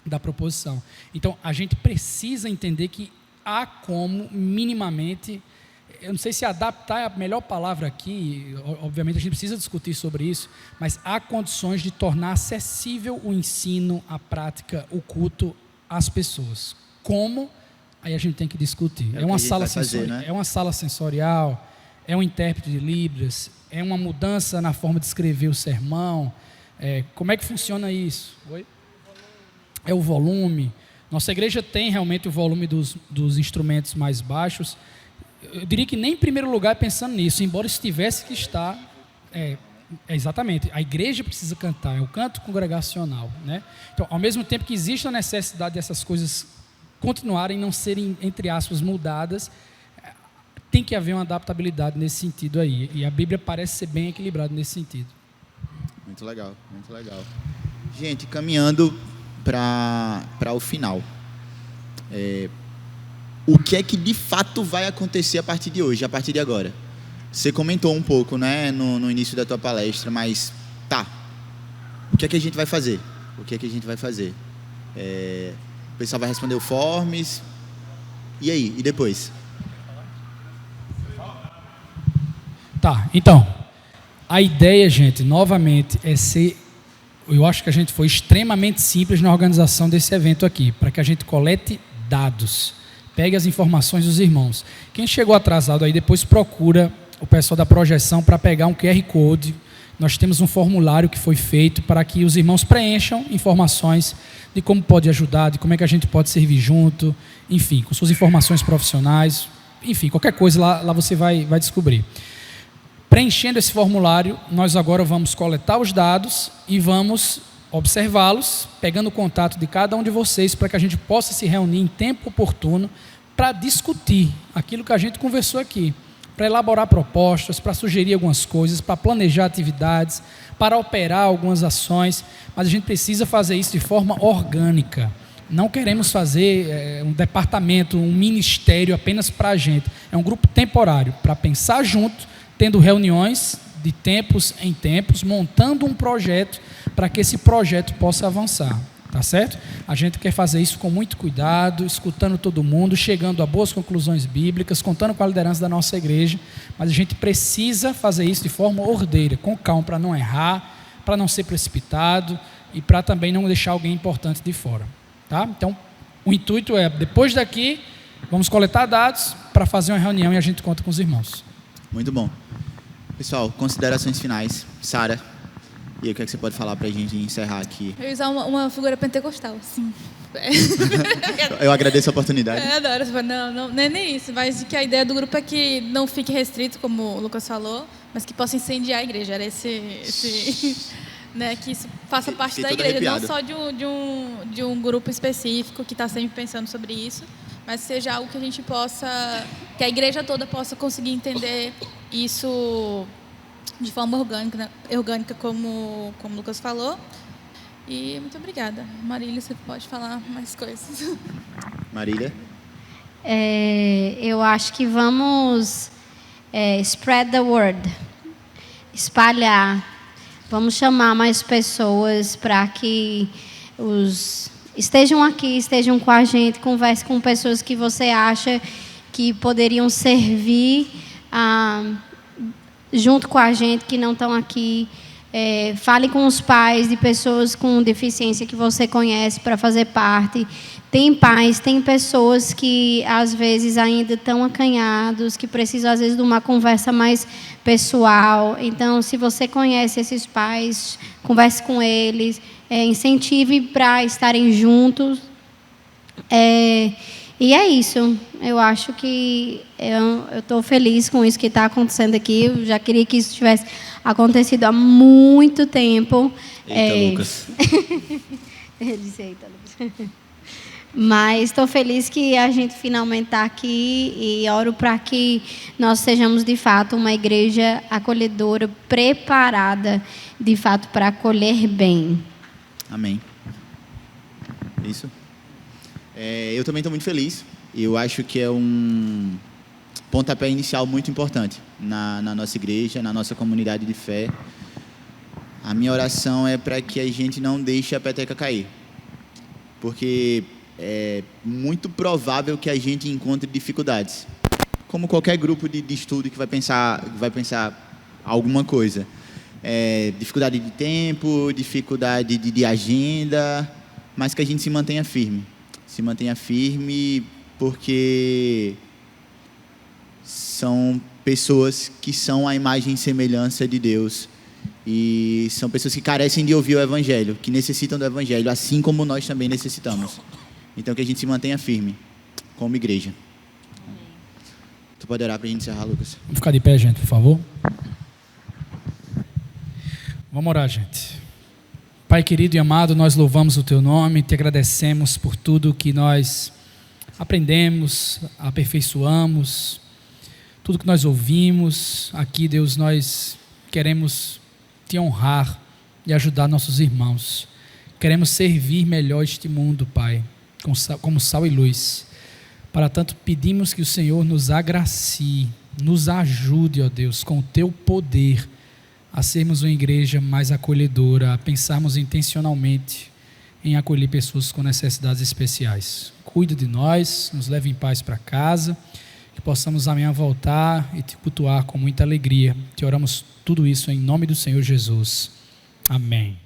D: da proposição. Então, a gente precisa entender que há como minimamente, eu não sei se adaptar é a melhor palavra aqui, obviamente a gente precisa discutir sobre isso, mas há condições de tornar acessível o ensino, a prática, o culto às pessoas. Como? Aí a gente tem que discutir. É uma sala sensorial, é uma sala sensorial, é um intérprete de Libras, é uma mudança na forma de escrever o sermão. Como é que funciona isso? Oi? É o volume. Nossa igreja tem realmente o volume dos instrumentos mais baixos. Eu diria que nem em primeiro lugar pensando nisso, embora isso tivesse que estar. Exatamente, a igreja precisa cantar, é o canto congregacional, né? Então, ao mesmo tempo que existe a necessidade dessas coisas continuarem, não serem, entre aspas, mudadas, tem que haver uma adaptabilidade nesse sentido aí, e a Bíblia parece ser bem equilibrada nesse sentido.
A: Muito legal, muito legal. Gente, caminhando para o final, o que é que de fato vai acontecer a partir de hoje, a partir de agora? Você comentou um pouco, né, no início da tua palestra, mas o que é que a gente vai fazer? O que é que a gente vai fazer? O pessoal vai responder o Forms, e aí? E depois?
D: Então, a ideia, gente, novamente, é ser... Eu acho que a gente foi extremamente simples na organização desse evento aqui, para que a gente colete dados, pegue as informações dos irmãos. Quem chegou atrasado aí, depois procura o pessoal da projeção para pegar um QR Code. Nós temos um formulário que foi feito para que os irmãos preencham informações de como pode ajudar, de como é que a gente pode servir junto, enfim, com suas informações profissionais, enfim, qualquer coisa lá você vai descobrir. Preenchendo esse formulário, nós agora vamos coletar os dados e vamos observá-los, pegando o contato de cada um de vocês para que a gente possa se reunir em tempo oportuno para discutir aquilo que a gente conversou aqui, para elaborar propostas, para sugerir algumas coisas, para planejar atividades, para operar algumas ações, mas a gente precisa fazer isso de forma orgânica. Não queremos fazer um departamento, um ministério apenas para a gente. É um grupo temporário, para pensar junto, tendo reuniões de tempos em tempos, montando um projeto para que esse projeto possa avançar, tá certo? A gente quer fazer isso com muito cuidado, escutando todo mundo, chegando a boas conclusões bíblicas, contando com a liderança da nossa igreja, mas a gente precisa fazer isso de forma ordeira, com calma, para não errar, para não ser precipitado e para também não deixar alguém importante de fora, tá? Então, o intuito é, depois daqui, vamos coletar dados para fazer uma reunião e a gente conta com os irmãos.
A: Muito bom. Pessoal, considerações finais. Sara, e aí, o que é que você pode falar para a gente encerrar aqui?
C: Eu ia usar uma figura pentecostal, sim.
A: Eu agradeço a oportunidade.
C: Eu adoro. Não é nem isso, mas que a ideia do grupo é que não fique restrito, como o Lucas falou, mas que possa incendiar a igreja. Era né, que isso faça parte da igreja, arrepiado. Não só de um grupo específico que está sempre pensando sobre isso, mas seja algo que a gente possa, que a igreja toda possa conseguir entender isso de forma orgânica como o Lucas falou. E muito obrigada. Marília, você pode falar mais coisas.
A: Marília?
B: Eu acho que vamos spread the word, espalhar. Vamos chamar mais pessoas para que estejam aqui, estejam com a gente, converse com pessoas que você acha que poderiam servir junto com a gente, que não estão aqui. Fale com os pais de pessoas com deficiência que você conhece para fazer parte. Tem pais, tem pessoas que às vezes ainda estão acanhados, que precisam às vezes de uma conversa mais pessoal. Então, se você conhece esses pais, converse com eles, incentive para estarem juntos. E é isso. Eu acho que eu estou feliz com isso que está acontecendo aqui. Eu já queria que isso tivesse acontecido há muito tempo.
A: Eita, Lucas.
B: Eu disse, eita, Lucas. Mas estou feliz que a gente finalmente está aqui e oro para que nós sejamos, de fato, uma igreja acolhedora, preparada, de fato, para acolher bem.
A: Amém. Isso. Eu também estou muito feliz. Eu acho que é um pontapé inicial muito importante na nossa igreja, na nossa comunidade de fé. A minha oração é para que a gente não deixe a peteca cair. Porque é muito provável que a gente encontre dificuldades. Como qualquer grupo de estudo que vai pensar alguma coisa. Dificuldade de tempo, dificuldade de agenda, mas que a gente se mantenha firme. Se mantenha firme porque são pessoas que são a imagem e semelhança de Deus. E são pessoas que carecem de ouvir o Evangelho, que necessitam do Evangelho, assim como nós também necessitamos. Então, que a gente se mantenha firme, como igreja. Tu pode orar para a gente encerrar, Lucas?
D: Vamos ficar de pé, gente, por favor. Vamos orar, gente. Pai querido e amado, nós louvamos o Teu nome, Te agradecemos por tudo que nós aprendemos, aperfeiçoamos, tudo que nós ouvimos. Aqui, Deus, nós queremos Te honrar e ajudar nossos irmãos. Queremos servir melhor este mundo, Pai, como sal e luz. Para tanto, pedimos que o Senhor nos agracie, nos ajude, ó Deus, com o Teu poder, a sermos uma igreja mais acolhedora, a pensarmos intencionalmente em acolher pessoas com necessidades especiais. Cuida de nós, nos leve em paz para casa, que possamos amanhã voltar e Te cultuar com muita alegria. Te oramos tudo isso em nome do Senhor Jesus. Amém.